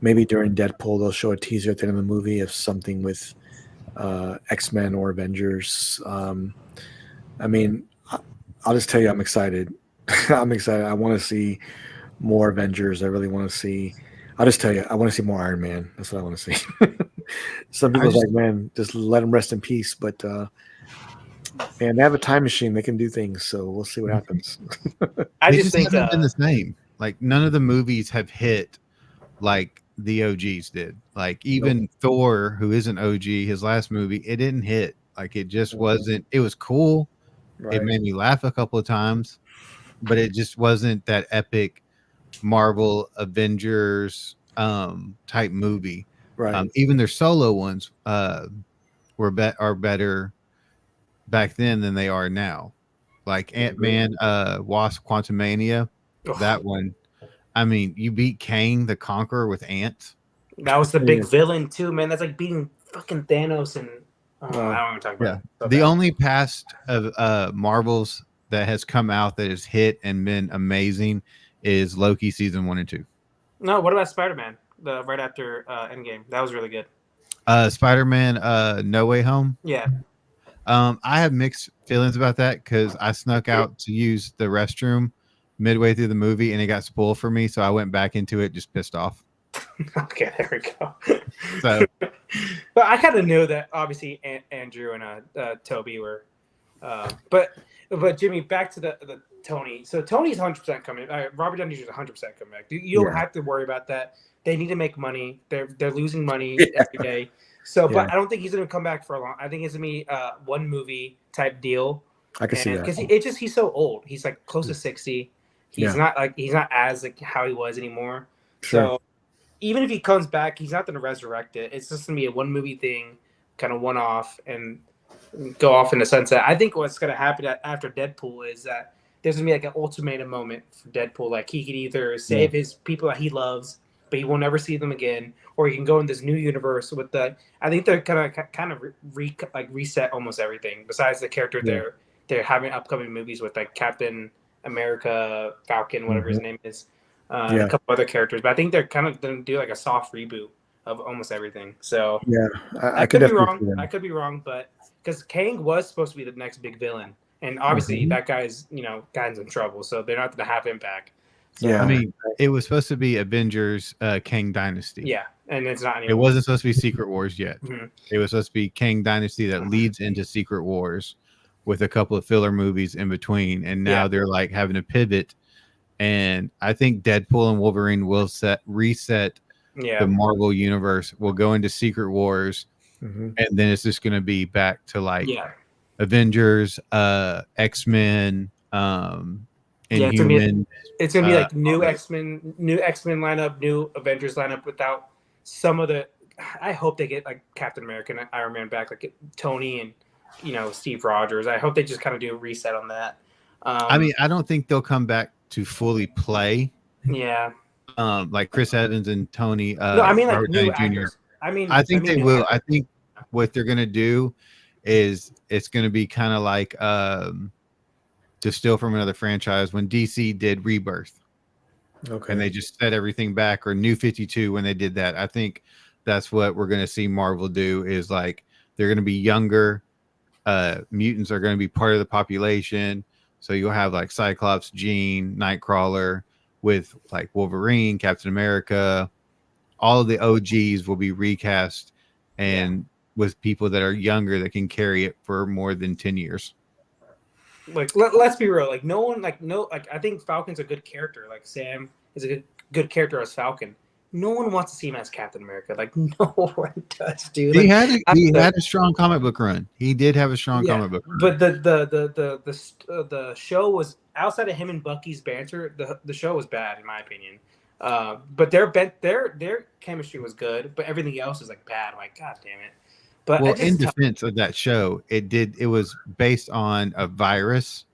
[SPEAKER 1] maybe during Deadpool they'll show a teaser at the end of the movie of something with X-Men or Avengers. I mean, I'll just tell you, I'm excited. I'm excited. I want to see more Avengers. I really want to see. I'll just tell you, I want to see more Iron Man. That's what I want to see. Some people are like, man, just let him rest in peace. But man, they have a time machine. They can do things. So we'll see what happens.
[SPEAKER 2] I
[SPEAKER 3] they
[SPEAKER 2] just think
[SPEAKER 3] haven't been the same. Like none of the movies have hit like the OGs did. Like even Thor, who is an OG, his last movie, it didn't hit. Like it just wasn't. It was cool.
[SPEAKER 1] Right.
[SPEAKER 3] It made me laugh a couple of times, but it just wasn't that epic Marvel Avengers type movie.
[SPEAKER 1] Right.
[SPEAKER 3] Even their solo ones are better back then than they are now. Like Ant-Man, Wasp, Quantumania, that one. I mean, you beat Kang the Conqueror with ants.
[SPEAKER 2] That was the big villain too, man. That's like beating fucking Thanos and I don't want to talk about it. So
[SPEAKER 3] the only past of Marvels that has come out that has hit and been amazing is Loki season 1 and 2.
[SPEAKER 2] No, what about Spider-Man? The right after Endgame. That was really good.
[SPEAKER 3] Spider-Man No Way Home.
[SPEAKER 2] Yeah.
[SPEAKER 3] I have mixed feelings about that because I snuck out to use the restroom midway through the movie and it got spoiled for me, so I went back into it just pissed off.
[SPEAKER 2] Okay, there we go.
[SPEAKER 3] So,
[SPEAKER 2] but I kind of knew that obviously Andrew and Toby were, but Jimmy, back to the Tony. So Tony's 100% coming. Robert Downey Jr. is 100% coming back. You don't have to worry about that. They need to make money. They're losing money every day. So, but I don't think he's going to come back for a long. I think it's going to be one movie type deal.
[SPEAKER 1] I can see that
[SPEAKER 2] because he's so old. He's like close to 60. He's not as like how he was anymore.
[SPEAKER 1] Sure.
[SPEAKER 2] So even if he comes back, he's not going to resurrect it. It's just going to be a one movie thing, kind of one off, and go off in the sunset. I think what's going to happen after Deadpool is that there's going to be like an ultimatum moment for Deadpool. Like he could either save his people that he loves, but he will never see them again, or he can go in this new universe with the. I think they're kind of reset almost everything besides the character they're having upcoming movies with, like Captain America, Falcon, whatever his name is, and a couple other characters. But I think they're kind of going to do like a soft reboot of almost everything. So I could be wrong. I could be wrong, but because Kang was supposed to be the next big villain, and obviously that guy's guy's in trouble, so they're not going to have him back. So,
[SPEAKER 3] I mean, it was supposed to be Avengers Kang Dynasty.
[SPEAKER 2] Yeah, and it's not anymore.
[SPEAKER 3] It wasn't supposed to be Secret Wars yet.
[SPEAKER 2] Mm-hmm.
[SPEAKER 3] It was supposed to be Kang Dynasty that leads into Secret Wars. with a couple of filler movies in between, and now they're like having to pivot. And I think Deadpool and Wolverine will reset the Marvel universe. We'll go into Secret Wars, and then it's just going to be back to like Avengers, X-Men, Inhuman.
[SPEAKER 2] It's gonna be like new X-Men lineup, new Avengers lineup without some of the. I hope they get like Captain America and Iron Man back, like Tony and Steve Rogers. I hope they just kind of do a reset on that.
[SPEAKER 3] I mean, I don't think they'll come back to fully play.
[SPEAKER 2] Yeah.
[SPEAKER 3] Like Chris Evans and Tony.
[SPEAKER 2] No, I mean like
[SPEAKER 3] Robert
[SPEAKER 2] new
[SPEAKER 3] Downey Jr.
[SPEAKER 2] actors.
[SPEAKER 3] I think they will. I think what they're gonna do is it's gonna be kind of like to steal from another franchise when DC did Rebirth. Okay. And they just set everything back, or New 52 when they did that. I think that's what we're gonna see Marvel do, is like they're gonna be younger. Mutants are gonna be part of the population. So you'll have like Cyclops, Jean, Nightcrawler with like Wolverine, Captain America. All of the OGs will be recast and with people that are younger that can carry it for more than 10 years.
[SPEAKER 2] Like, let's be real. Like, I think Falcon's a good character. Like, Sam is a good character as Falcon. No one wants to see him as Captain America. Like, no one does, dude. Like,
[SPEAKER 3] he had a strong comic book run. He did have a strong comic book run.
[SPEAKER 2] But the show was, outside of him and Bucky's banter, the show was bad in my opinion. But their chemistry was good, but everything else is like bad. I'm like, God damn it. But
[SPEAKER 3] in defense of that show, it was based on a virus,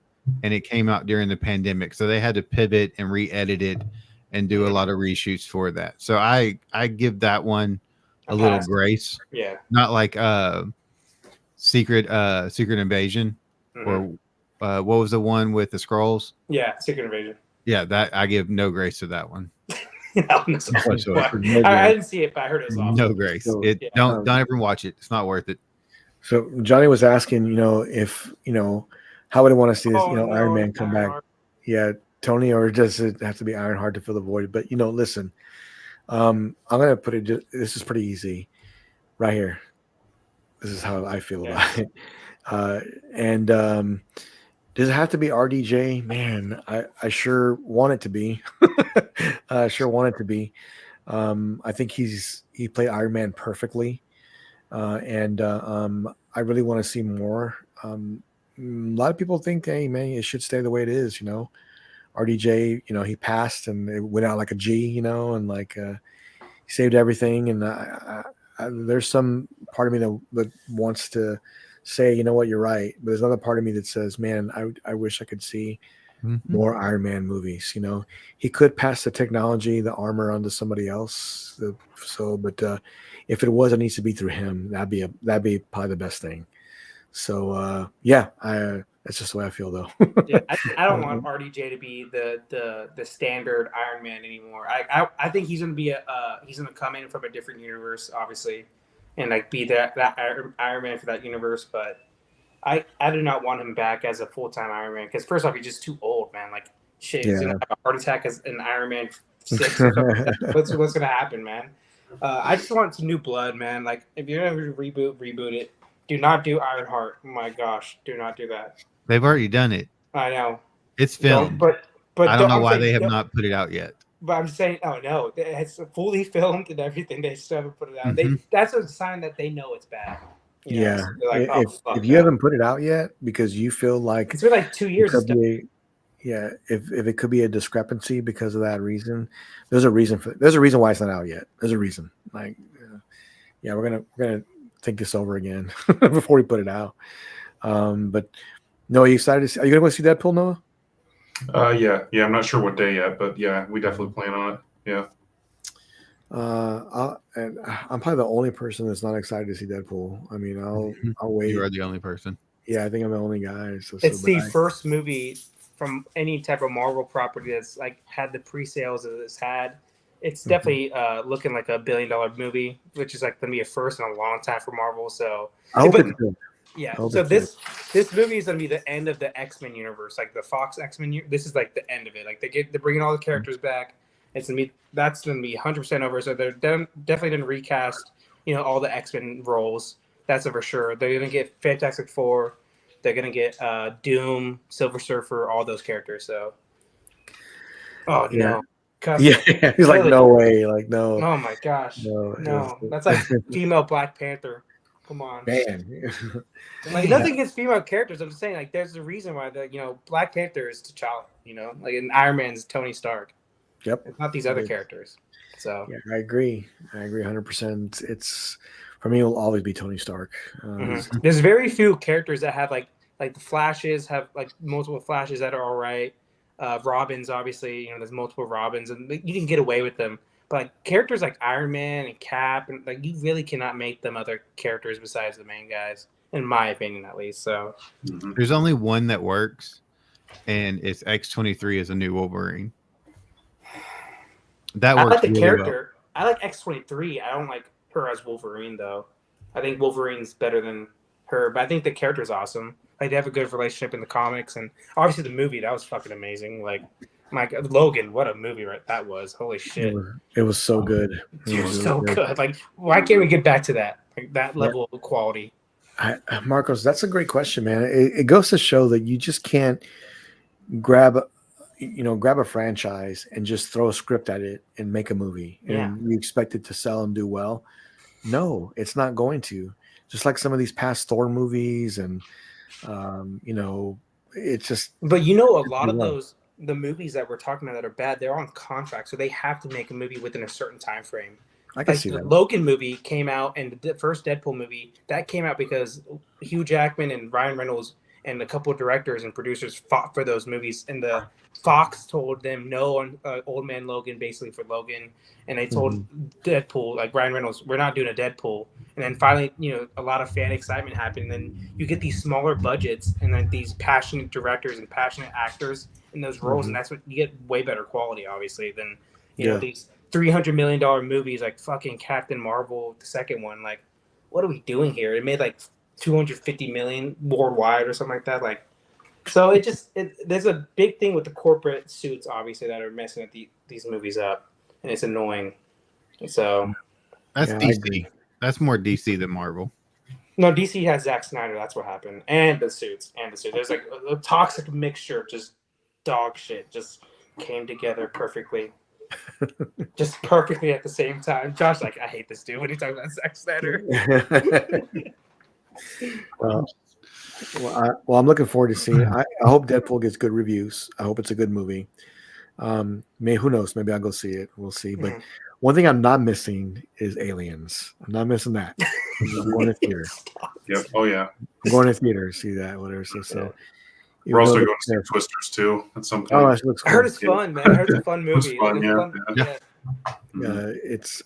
[SPEAKER 3] and it came out during the pandemic, so they had to pivot and re-edit it and do a lot of reshoots for that. So I give that one a little grace.
[SPEAKER 2] Yeah.
[SPEAKER 3] Not like Secret Invasion, or what was the one with the Skrulls?
[SPEAKER 2] Yeah, Secret Invasion.
[SPEAKER 3] Yeah, that I give no grace to that one.
[SPEAKER 2] I didn't see it, but I heard it was awesome.
[SPEAKER 3] No grace. So, don't ever watch it. It's not worth it.
[SPEAKER 1] So Johnny was asking, if how would I want to see this, Iron Man come back? Yeah, Tony, or does it have to be Ironheart to fill the void? But listen, I'm gonna put it. This is pretty easy, right here. This is how I feel about it. Does it have to be RDJ? Man, I sure want it to be. I sure want it to be. I think he played Iron Man perfectly, and I really want to see more. A lot of people think, hey man, it should stay the way it is. RDJ, he passed and it went out like a G, and like he saved everything. And there's some part of me that wants to say, you know what, you're right. But there's another part of me that says, man, I wish I could see more Iron Man movies. He could pass the technology, the armor onto somebody else. But if it was, it needs to be through him. That'd be probably the best thing. So that's just the way I feel, though.
[SPEAKER 2] Yeah, I don't want RDJ to be the standard Iron Man anymore. I think he's gonna come in from a different universe, obviously, and like be that Iron Man for that universe. But I do not want him back as a full-time Iron Man, because first off, he's just too old, man. Like shit, he's gonna have a heart attack as an Iron Man 6. What's gonna happen, man? I just want some new blood, man. Like if you're gonna reboot it. Do not do Ironheart. Oh my gosh, do not do that.
[SPEAKER 3] They've already done it.
[SPEAKER 2] I know.
[SPEAKER 3] It's filmed. But I don't know why they have not put it out yet.
[SPEAKER 2] But I'm saying, oh no, it's fully filmed and everything. They still haven't put it out. That's a sign that they know it's bad.
[SPEAKER 1] So like, if you haven't put it out yet because you feel like
[SPEAKER 2] it's been like 2 years.
[SPEAKER 1] If it could be a discrepancy because of that reason, there's a reason why it's not out yet. There's a reason. Like, we're gonna think this over again before we put it out. But no, are you excited to see? Are you gonna go see Deadpool, Noah?
[SPEAKER 5] Yeah. I'm not sure what day yet, but yeah, we definitely plan on it. Yeah.
[SPEAKER 1] I'm probably the only person that's not excited to see Deadpool. I mean, I'll wait.
[SPEAKER 3] You are the only person.
[SPEAKER 1] Yeah, I think I'm the only guy.
[SPEAKER 2] It's the first movie from any type of Marvel property that's like had the pre-sales that it's had. It's definitely looking like $1 billion movie, which is like going to be a first in a long time for Marvel. So
[SPEAKER 1] I hope it's good.
[SPEAKER 2] Yeah. So this movie is going to be the end of the X-Men universe, like the Fox X-Men. This is like the end of it. Like they're bringing all the characters back. That's going to be 100% over. So they're definitely going to recast, all the X-Men roles. That's for sure. They're going to get Fantastic Four. They're gonna get Doom, Silver Surfer, all those characters. So, oh
[SPEAKER 1] Yeah.
[SPEAKER 2] no,
[SPEAKER 1] Yeah, he's like,
[SPEAKER 2] Really?
[SPEAKER 1] no way, like no,
[SPEAKER 2] oh my gosh,
[SPEAKER 1] no,
[SPEAKER 2] no, that's like female Black Panther. Come on,
[SPEAKER 1] man.
[SPEAKER 2] like nothing against female characters. I'm just saying, like, there's a reason why Black Panther is T'Challa. Like, and Iron Man's Tony Stark.
[SPEAKER 1] Yep,
[SPEAKER 2] It's not these other characters. So
[SPEAKER 1] yeah, I agree 100%. It's for me, it'll always be Tony Stark.
[SPEAKER 2] There's very few characters that have like the Flashes have like multiple Flashes that are all right. Robins, obviously, there's multiple Robins, and you can get away with them. But like, characters like Iron Man and Cap, and like, you really cannot make them other characters besides the main guys, in my opinion, at least. So
[SPEAKER 3] There's only one that works, and it's X-23 as a new Wolverine. That
[SPEAKER 2] I
[SPEAKER 3] works
[SPEAKER 2] like the
[SPEAKER 3] really
[SPEAKER 2] character. I like X-23. I don't like her as Wolverine, though. I think Wolverine's better than her, but I think the character's awesome. Like, they have a good relationship in the comics, and obviously the movie, that was fucking amazing. Like, Logan, what a movie that was. Holy shit.
[SPEAKER 1] It was so good.
[SPEAKER 2] It was so good. Like, why can't we get back to that? Like, that level of quality.
[SPEAKER 1] Marcos, that's a great question, man. It goes to show that you just can't grab a franchise and just throw a script at it and make a movie and you expect it to sell and do well. No, it's not going to. Just like some of these past Thor movies and it's just.
[SPEAKER 2] But a lot of those, the movies that we're talking about that are bad, they're on contract, so they have to make a movie within a certain time frame.
[SPEAKER 1] I can
[SPEAKER 2] Like,
[SPEAKER 1] see
[SPEAKER 2] the
[SPEAKER 1] that.
[SPEAKER 2] Logan movie came out, and the first Deadpool movie that came out because Hugh Jackman and Ryan Reynolds and a couple of directors and producers fought for those movies, and the Fox told them no on Old Man Logan, basically, for Logan, and they told Deadpool, like Ryan Reynolds, we're not doing a Deadpool. And then finally, a lot of fan excitement happened, and then you get these smaller budgets and then these passionate directors and passionate actors in those roles, and that's what you get. Way better quality, obviously, than these $300 million movies like fucking Captain Marvel, the second one. Like, what are we doing here? It made like 250 million worldwide or something like that. Like, so there's a big thing with the corporate suits, obviously, that are messing at these movies up, and it's annoying. So
[SPEAKER 3] that's DC. That's more DC than Marvel.
[SPEAKER 2] No, DC has Zack Snyder. That's what happened, and the suits. There's like a toxic mixture of just dog shit. Just came together perfectly. Just perfectly at the same time. Josh, like, I hate this dude when he talks about Zack Snyder.
[SPEAKER 1] I'm looking forward to seeing it. I hope Deadpool gets good reviews. I hope it's a good movie. Who knows? Maybe I'll go see it. We'll see. But one thing I'm not missing is Aliens. I'm not missing that. I'm going to theater.
[SPEAKER 5] Yep. Oh yeah.
[SPEAKER 1] I'm going to theater. See that. Whatever. So.
[SPEAKER 5] We're also going to see Twisters too at some point.
[SPEAKER 1] Oh, that looks cool.
[SPEAKER 2] I heard it's fun, man. I heard it's a fun movie.
[SPEAKER 1] It's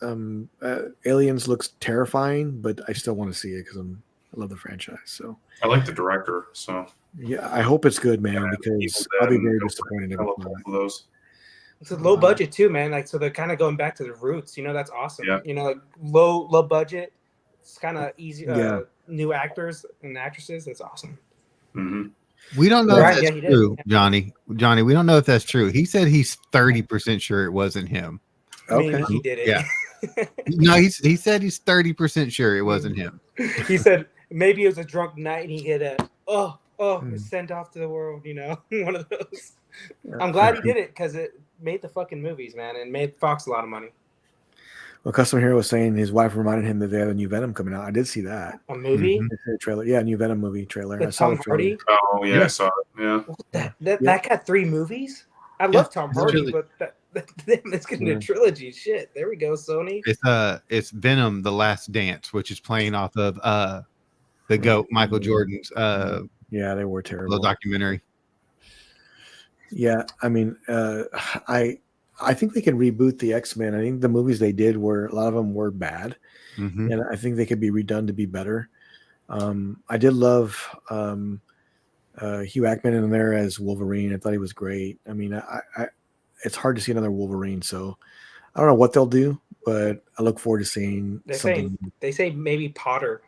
[SPEAKER 1] Aliens looks terrifying, but I still want to see it because I love the franchise. So
[SPEAKER 5] I like the director. So
[SPEAKER 1] yeah, I hope it's good, man, because I'll be very disappointed if it's not.
[SPEAKER 5] Those.
[SPEAKER 2] It's a low budget too, man. Like, so they're kind of going back to the roots. That's awesome.
[SPEAKER 5] Yeah.
[SPEAKER 2] Like low budget. It's kind of easy. New actors and actresses. That's awesome.
[SPEAKER 5] Mm-hmm.
[SPEAKER 3] We don't know if that's true, Johnny. Johnny, we don't know if that's true. He said he's 30% sure it wasn't him.
[SPEAKER 1] Okay.
[SPEAKER 2] I mean, he did it.
[SPEAKER 3] Yeah. No, he said he's 30% sure it wasn't him.
[SPEAKER 2] He said maybe it was a drunk night and he hit sent off to the world, one of those. I'm glad he did it because it made the fucking movies, man, and made Fox a lot of money.
[SPEAKER 1] Well, Customer Hero was saying his wife reminded him that they had a new Venom coming out. I did see that.
[SPEAKER 2] A movie?
[SPEAKER 1] Mm-hmm. Trailer. Yeah, new Venom movie trailer.
[SPEAKER 2] With Tom Hardy?
[SPEAKER 5] Oh, yeah, I saw it. Yeah.
[SPEAKER 2] That got 3 movies? I love Tom Hardy, but it's getting a trilogy. Shit. There we go, Sony.
[SPEAKER 3] It's Venom: The Last Dance, which is playing off of the GOAT Michael Jordan's
[SPEAKER 1] yeah, they were terrible.
[SPEAKER 3] little documentary.
[SPEAKER 1] Yeah, I mean, I think they can reboot the X-Men. I think the movies they did a lot of them were bad, and I think they could be redone to be better. I did love Hugh Jackman in there as Wolverine. I thought he was great. I mean, it's hard to see another Wolverine, so I don't know what they'll do, but I look forward to seeing something.
[SPEAKER 2] They say maybe Potter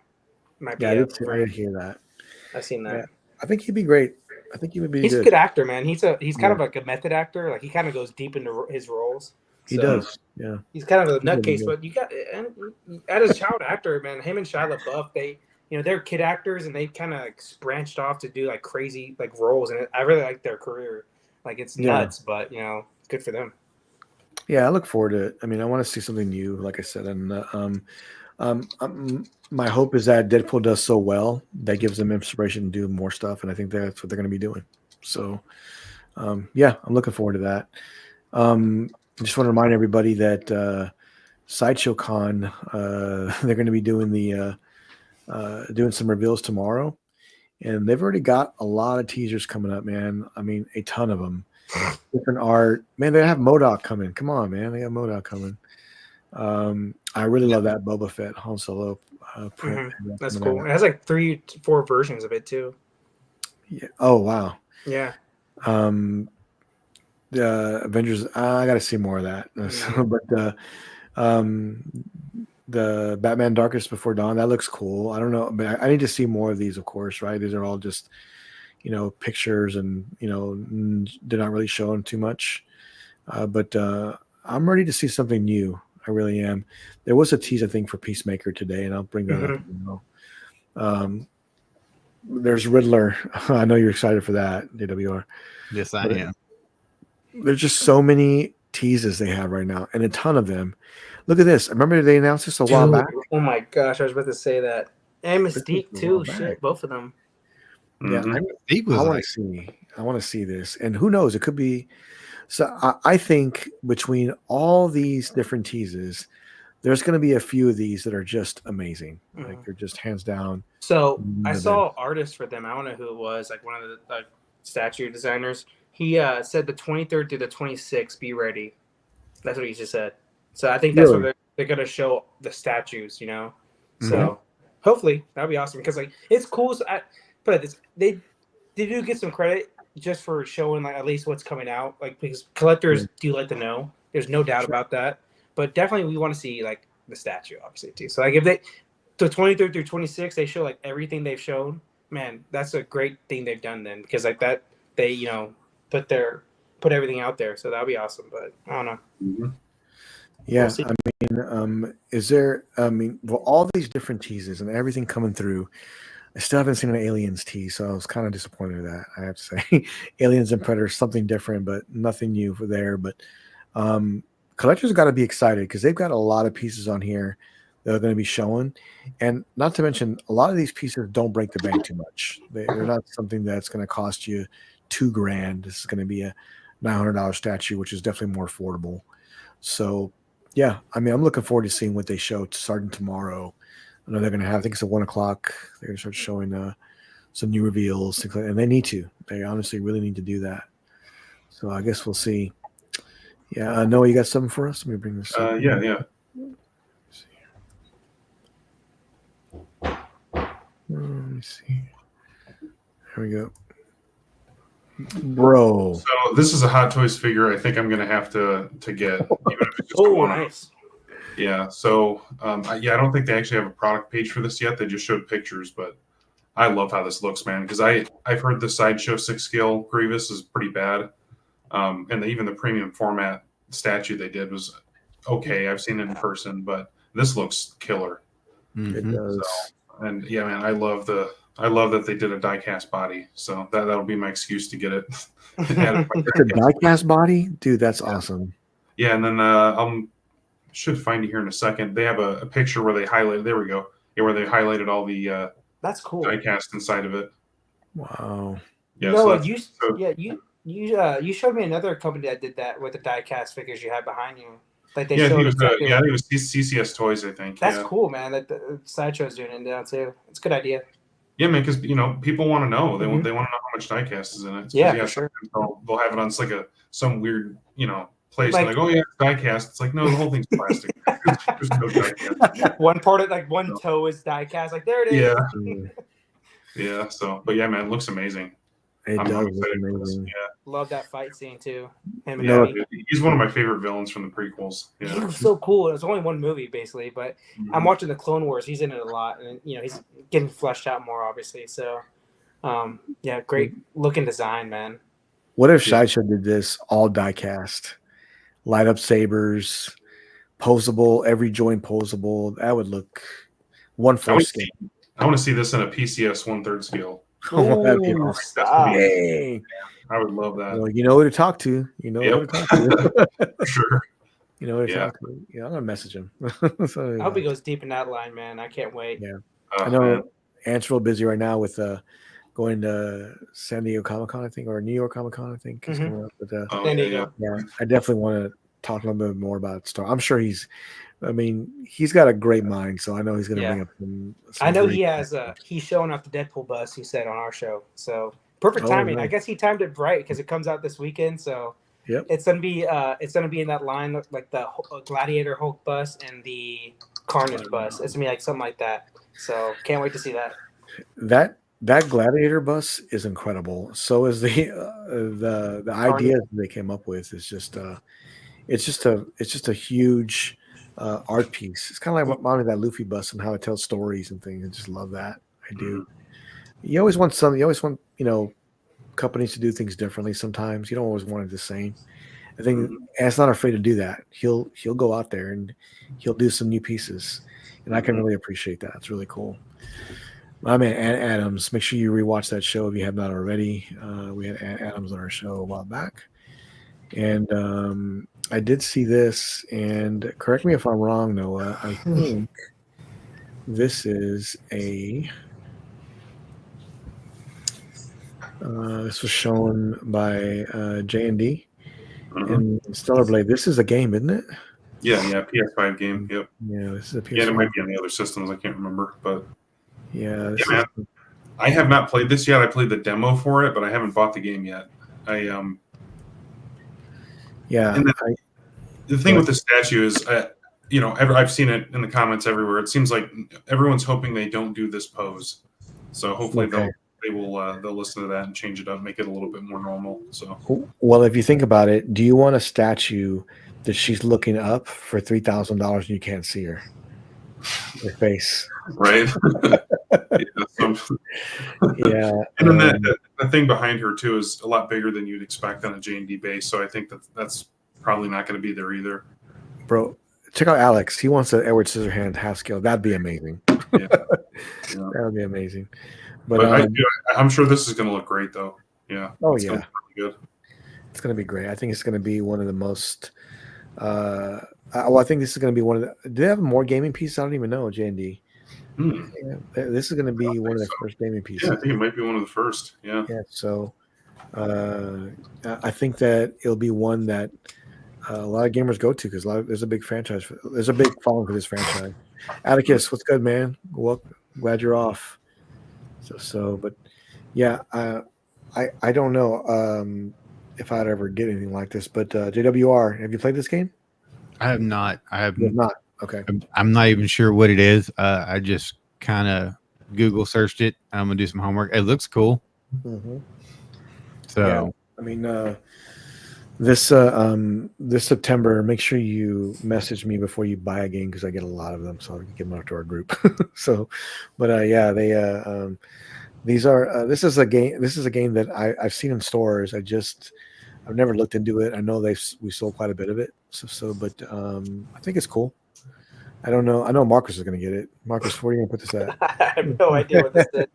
[SPEAKER 2] might be.
[SPEAKER 1] Yeah, I did hear that.
[SPEAKER 2] I've seen that.
[SPEAKER 1] Yeah, I think he'd be great. I think he would be.
[SPEAKER 2] He's a good actor, man. He's kind of like a method actor. Like, he kind of goes deep into his roles.
[SPEAKER 1] He does. Yeah.
[SPEAKER 2] He's kind of a nutcase, but you got, and as a child actor, man, him and Shia LaBeouf, they're kid actors and they kind of branched off to do like crazy like roles, and I really like their career. Like it's nuts, but good for them.
[SPEAKER 1] Yeah, I look forward to it. I mean, I want to see something new, like I said, and my hope is that Deadpool does so well that gives them inspiration to do more stuff, and I think that's what they're going to be doing. So, yeah, I'm looking forward to that. I just want to remind everybody that Sideshow Con, they're going to be doing doing some reveals tomorrow, and they've already got a lot of teasers coming up, man. I mean, a ton of them. Different art, man. They have MODOK coming. Come on, man. They got MODOK coming. I really love that Boba Fett Han Solo print.
[SPEAKER 2] That's cool. It has like 3-4 versions of it too.
[SPEAKER 1] Yeah. Oh wow.
[SPEAKER 2] Yeah.
[SPEAKER 1] The Avengers. I got to see more of that. But the Batman Darkest Before Dawn, that looks cool. I don't know, but I need to see more of these. Of course, right? These are all just pictures, and they're not really showing too much. But I'm ready to see something new. I really am. There was a tease, I think, for Peacemaker today, and I'll bring that up. There's Riddler. I know you're excited for that, DWR.
[SPEAKER 3] Yes, I am.
[SPEAKER 1] There's just so many teases they have right now, and a ton of them. Look at this. Remember they announced this a while back?
[SPEAKER 2] Oh my gosh, I was about to say that. And Mystique too. Shit, both of them.
[SPEAKER 1] Yeah, I want to see this, and who knows? It could be. So I think between all these different teases, there's going to be a few of these that are just amazing. Like they're just hands down.
[SPEAKER 2] So I saw artists for them. I don't know who it was. Like one of the statue designers. He said the 23rd through the 26th. Be ready. That's what he just said. So I think that's what they're going to show the statues. So hopefully that'll be awesome because like it's cool. So they do get some credit just for showing like at least what's coming out, like because collectors do like to know. There's no doubt about that. But definitely we want to see like the statue obviously too. So like if they the 23rd through 26th they show like everything they've shown, man, that's a great thing they've done then because like that they put everything out there. So that'll be awesome. But I don't know.
[SPEAKER 1] Yeah, is there? All these different teases and everything coming through. I still haven't seen an Aliens tease, so I was kind of disappointed with that. I have to say, Aliens and Predators, something different, but nothing new for there. But collectors got to be excited because they've got a lot of pieces on here that are going to be showing, and not to mention, a lot of these pieces don't break the bank too much. They're not something that's going to cost you $2,000. This is going to be a $900 statue, which is definitely more affordable. So, yeah, I'm looking forward to seeing what they show starting tomorrow. I know they're going to have, I think it's at 1:00. They're going to start showing some new reveals, and they need to. They honestly really need to do that. So I guess we'll see. Yeah, Noah, you got something for us? Let me bring this up.
[SPEAKER 5] Yeah.
[SPEAKER 1] Let me see. Here we go. Bro.
[SPEAKER 5] So this is a Hot Toys figure I think I'm going to have to get. Even if it's just
[SPEAKER 2] nice.
[SPEAKER 5] Yeah, so I don't think they actually have a product page for this yet. They just showed pictures, but I love how this looks, man. Because I've heard the Sideshow 6-scale Grievous is pretty bad, and even the premium format statue they did was okay. I've seen it in person, but this looks killer.
[SPEAKER 1] It does.
[SPEAKER 5] So, and yeah, man, I love that they did a die-cast body. So that'll be my excuse to get it.
[SPEAKER 1] It's a die-cast body, dude. That's awesome.
[SPEAKER 5] Yeah, and then should find it here in a second. They have a picture where they highlighted. There we go. Yeah, where they highlighted all the
[SPEAKER 2] that's cool
[SPEAKER 5] die-cast inside of it.
[SPEAKER 1] Wow.
[SPEAKER 5] Yeah.
[SPEAKER 2] No, you showed me another company that did that with the die-cast figures you had behind you. Like they showed.
[SPEAKER 5] I think it was CCS Toys. I think.
[SPEAKER 2] That's cool, man. That the Sideshow's doing it now too. It's a good idea.
[SPEAKER 5] Yeah, man, because people want to know. They want to know how much die-cast is in it.
[SPEAKER 2] Yeah, for sure.
[SPEAKER 5] They'll have it on some weird place. Like, oh yeah, it's die-cast. It's like, no, the whole thing's plastic. There's no die-cast.
[SPEAKER 2] One part of one toe is die-cast. Like there it is.
[SPEAKER 5] Yeah. So, but yeah, man, it looks amazing.
[SPEAKER 1] It does look
[SPEAKER 5] amazing. Yeah.
[SPEAKER 2] Love that fight scene too.
[SPEAKER 5] Dude, he's one of my favorite villains from the prequels. Yeah.
[SPEAKER 2] He was so cool. It was only one movie basically, but I'm watching the Clone Wars. He's in it a lot, and he's getting fleshed out more, obviously. So, great looking design, man.
[SPEAKER 1] What if Sideshow did this all die-cast? Light up sabers, posable, every joint posable. That would look 1/4 scale.
[SPEAKER 5] I want to see this in a PCS 1/3 scale.
[SPEAKER 1] Oh, that'd be
[SPEAKER 2] Ooh,
[SPEAKER 1] awesome.
[SPEAKER 2] stop.
[SPEAKER 1] Yay.
[SPEAKER 5] I would love that.
[SPEAKER 1] Well, you know who to talk to. You know who to talk to.
[SPEAKER 5] For sure.
[SPEAKER 1] You know who to
[SPEAKER 5] Yeah.
[SPEAKER 1] talk to. Yeah, I'm gonna message him. So,
[SPEAKER 2] I hope he goes deep in that line, man. I can't wait.
[SPEAKER 1] Yeah.
[SPEAKER 5] Oh,
[SPEAKER 1] I know
[SPEAKER 5] man.
[SPEAKER 1] Ant's real busy right now with going to San Diego Comic Con, I think, or New York Comic Con, I think. Is
[SPEAKER 2] Mhm.
[SPEAKER 1] coming up. But
[SPEAKER 5] Oh,
[SPEAKER 2] San
[SPEAKER 5] yeah,
[SPEAKER 2] Diego.
[SPEAKER 1] yeah, I definitely want to talk a little bit more about Star. I'm sure he's got a great mind, so I know he's going to
[SPEAKER 2] Yeah.
[SPEAKER 1] bring up some
[SPEAKER 2] I know
[SPEAKER 1] great
[SPEAKER 2] he has.
[SPEAKER 1] stuff.
[SPEAKER 2] He's showing off the Deadpool bus. He said on our show. So perfect
[SPEAKER 1] Oh,
[SPEAKER 2] timing. I
[SPEAKER 1] nice.
[SPEAKER 2] guess he timed it right because it comes out this weekend. So
[SPEAKER 1] Yep.
[SPEAKER 2] it's gonna be. It's gonna be in that line like the Gladiator Hulk bus and the Carnage bus. It's gonna be like something like that. So can't wait to see that.
[SPEAKER 1] That Gladiator bus is incredible. So is the idea they came up with is just it's just a huge art piece. It's kind of like Mommy that Luffy bus and how it tells stories and things. I just love that. I do. You always want companies to do things differently sometimes. You don't always want it the same. I think Ant's not afraid to do that. He'll go out there and he'll do some new pieces. And I can really appreciate that. It's really cool. My man Ant Adams, make sure you rewatch that show if you have not already. We had Ant Adams on our show a while back. And I did see this, and correct me if I'm wrong, Noah. I think this is this was shown by J&D and Stellar Blade. This is a game, isn't it?
[SPEAKER 5] Yeah, PS5 game. Yep.
[SPEAKER 1] Yeah, this is a PS5.
[SPEAKER 5] Yeah, it might be on the other systems. I can't remember, but
[SPEAKER 1] yeah,
[SPEAKER 5] man. I have not played this yet. I played the demo for it, but I haven't bought the game yet. The thing with the statue is, I've seen it in the comments everywhere. It seems like everyone's hoping they don't do this pose. So hopefully they'll listen to that and change it up, make it a little bit more normal. So
[SPEAKER 1] well, if you think about it, do you want a statue that she's looking up for $3,000 and you can't see her face?
[SPEAKER 5] Right.
[SPEAKER 1] Yeah.
[SPEAKER 5] And then the thing behind her too is a lot bigger than you'd expect on a J&D base. So I think that's probably not going to be there either.
[SPEAKER 1] Bro, check out Alex. He wants an Edward Scissorhands half scale. That'd be amazing.
[SPEAKER 5] Yeah.
[SPEAKER 1] That would be amazing. But
[SPEAKER 5] I'm sure this is going to look great, though. Yeah.
[SPEAKER 1] Oh,
[SPEAKER 5] it's
[SPEAKER 1] yeah.
[SPEAKER 5] gonna look really good.
[SPEAKER 1] It's going to be great. I think it's going to be one of the most. I think this is going to be one of the. Do they have more gaming pieces? I don't even know. J&D. Yeah, this is going to be one of the first gaming pieces.
[SPEAKER 5] Yeah, I think it might be one of the first. Yeah.
[SPEAKER 1] Yeah. So, I think that it'll be one that a lot of gamers go to because there's a big franchise. There's a big following for this franchise. Atticus, what's good, man? Well, glad you're off. But yeah, I don't know if I'd ever get anything like this. But JWR, have you played this game?
[SPEAKER 3] I have not.
[SPEAKER 1] You have not. Okay.
[SPEAKER 3] I'm not even sure what it is. I just kind of Google searched it. I'm gonna do some homework. It looks cool.
[SPEAKER 1] Mm-hmm.
[SPEAKER 3] So
[SPEAKER 1] yeah, I mean, this September, make sure you message me before you buy a game because I get a lot of them, so I can get them out to our group. This is a game. This is a game that I've seen in stores. I've never looked into it. I know we sold quite a bit of it. But I think it's cool. I don't know. I know Marcus is going to get it. Marcus, where are you going to put this at?
[SPEAKER 2] I have no idea what this is.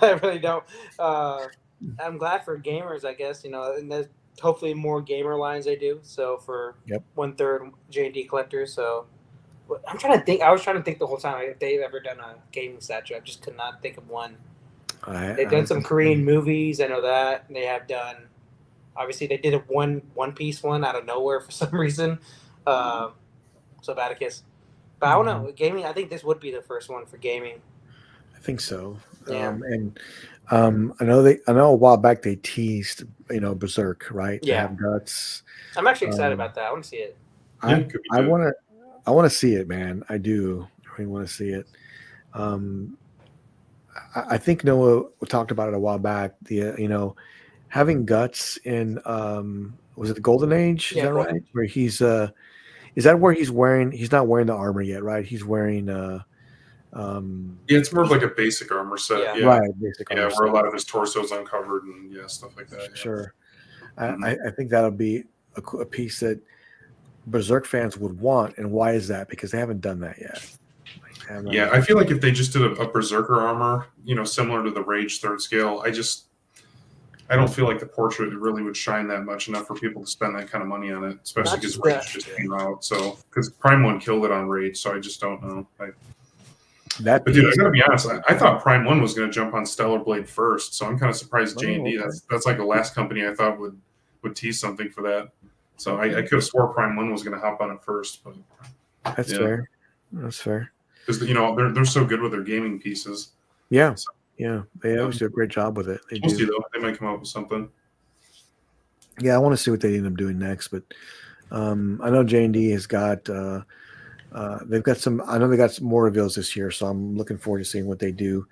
[SPEAKER 2] I really don't. I'm glad for gamers, I guess, and there's hopefully more gamer lines they do. So for 1/3 J&D collectors. So I'm trying to think. I was trying to think the whole time if they've ever done a gaming statue. I just could not think of one. They've done some Korean movies. I know that. They have done. Obviously, they did a One Piece one out of nowhere for some reason. So Atticus. But I don't know. Gaming, I think this would be the first one for gaming.
[SPEAKER 1] I think so.
[SPEAKER 2] Yeah.
[SPEAKER 1] I know a while back they teased, Berserk, right?
[SPEAKER 2] Yeah.
[SPEAKER 1] To have guts.
[SPEAKER 2] I'm actually excited about that. I want to see it.
[SPEAKER 1] I want to see it, man. I do. I really want to see it. I think Noah talked about it a while back. Having guts in was it the Golden Age?
[SPEAKER 2] Yeah,
[SPEAKER 1] is that right? Where he's is that where he's not wearing the armor yet, right? He's wearing
[SPEAKER 5] it's more of like a basic armor set. Yeah.
[SPEAKER 1] Right, basic armor
[SPEAKER 5] where
[SPEAKER 1] set.
[SPEAKER 5] a lot of his torso is uncovered and stuff like that. Yeah.
[SPEAKER 1] Sure. I think that'll be a piece that Berserk fans would want. And why is that? Because they haven't done that yet.
[SPEAKER 5] Yeah, I feel like if they just did a Berserker armor, similar to the Rage third scale, I don't feel like the portrait really would shine that much enough for people to spend that kind of money on it, especially because Rage just came out. So, because Prime 1 killed it on Rage, so I just don't know. But dude, I gotta be honest. I thought Prime 1 was going to jump on Stellar Blade first, so I'm kind of surprised J&D.
[SPEAKER 1] Okay.
[SPEAKER 5] That's like the last company I thought would tease something for that. So I could have swore Prime 1 was going to hop on it first, but
[SPEAKER 1] That's fair. That's fair.
[SPEAKER 5] Because they're so good with their gaming pieces.
[SPEAKER 1] Yeah, so, they always do a great job with it.
[SPEAKER 5] We'll see though; they might come up with something.
[SPEAKER 1] Yeah, I want to see what they end up doing next, but I know J&D has got they've got some. I know they got some more reveals this year, so I'm looking forward to seeing what they do.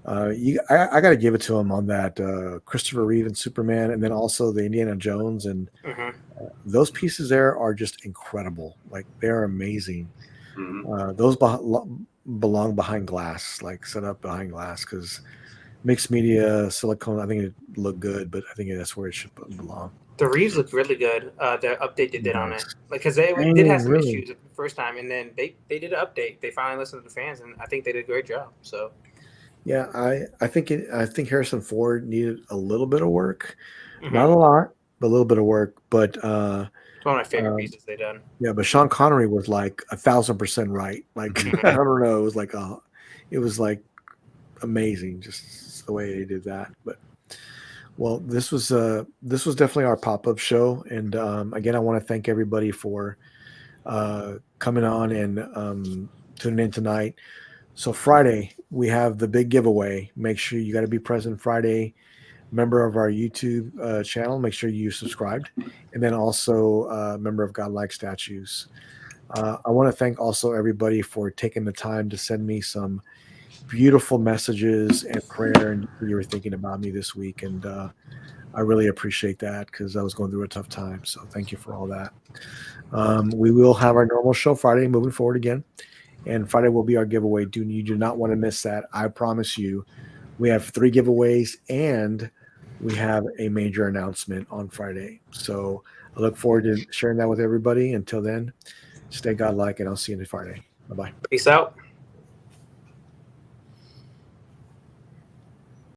[SPEAKER 1] I got to give it to them on that Christopher Reeve and Superman, and then also the Indiana Jones, and those pieces there are just incredible. Like they're amazing.
[SPEAKER 5] Mm-hmm.
[SPEAKER 1] Those belong behind glass, like set up behind glass, because mixed media silicone, I think it looked good, but I think that's where it should belong.
[SPEAKER 2] The Reeves looked really good. The update they did on it, because they did have some issues the first time, and then they did an update. They finally listened to the fans, and I think they did a great job. So,
[SPEAKER 1] yeah, I think Harrison Ford needed a little bit of work, not a lot, but a little bit of work. But
[SPEAKER 2] it's one of my favorite pieces they've done.
[SPEAKER 1] Yeah, but Sean Connery was like 1,000% right. Like I don't know, it was like amazing, just the way they did that. But well, this was definitely our pop-up show, and again, I want to thank everybody for coming on and tuning in tonight. So Friday we have the big giveaway. Make sure you got to be present Friday. Member of our YouTube channel, make sure you subscribed, and then also a member of Godlike Statues. I want to thank also everybody for taking the time to send me some beautiful messages and prayer, and you were thinking about me this week, and I really appreciate that because I was going through a tough time. So thank you for all that. We will have our normal show Friday moving forward again, and Friday will be our giveaway. You do not want to miss that. I promise you. We have 3 giveaways, and we have a major announcement on Friday. So I look forward to sharing that with everybody. Until then, stay godlike, and I'll see you on Friday. Bye-bye.
[SPEAKER 2] Peace out.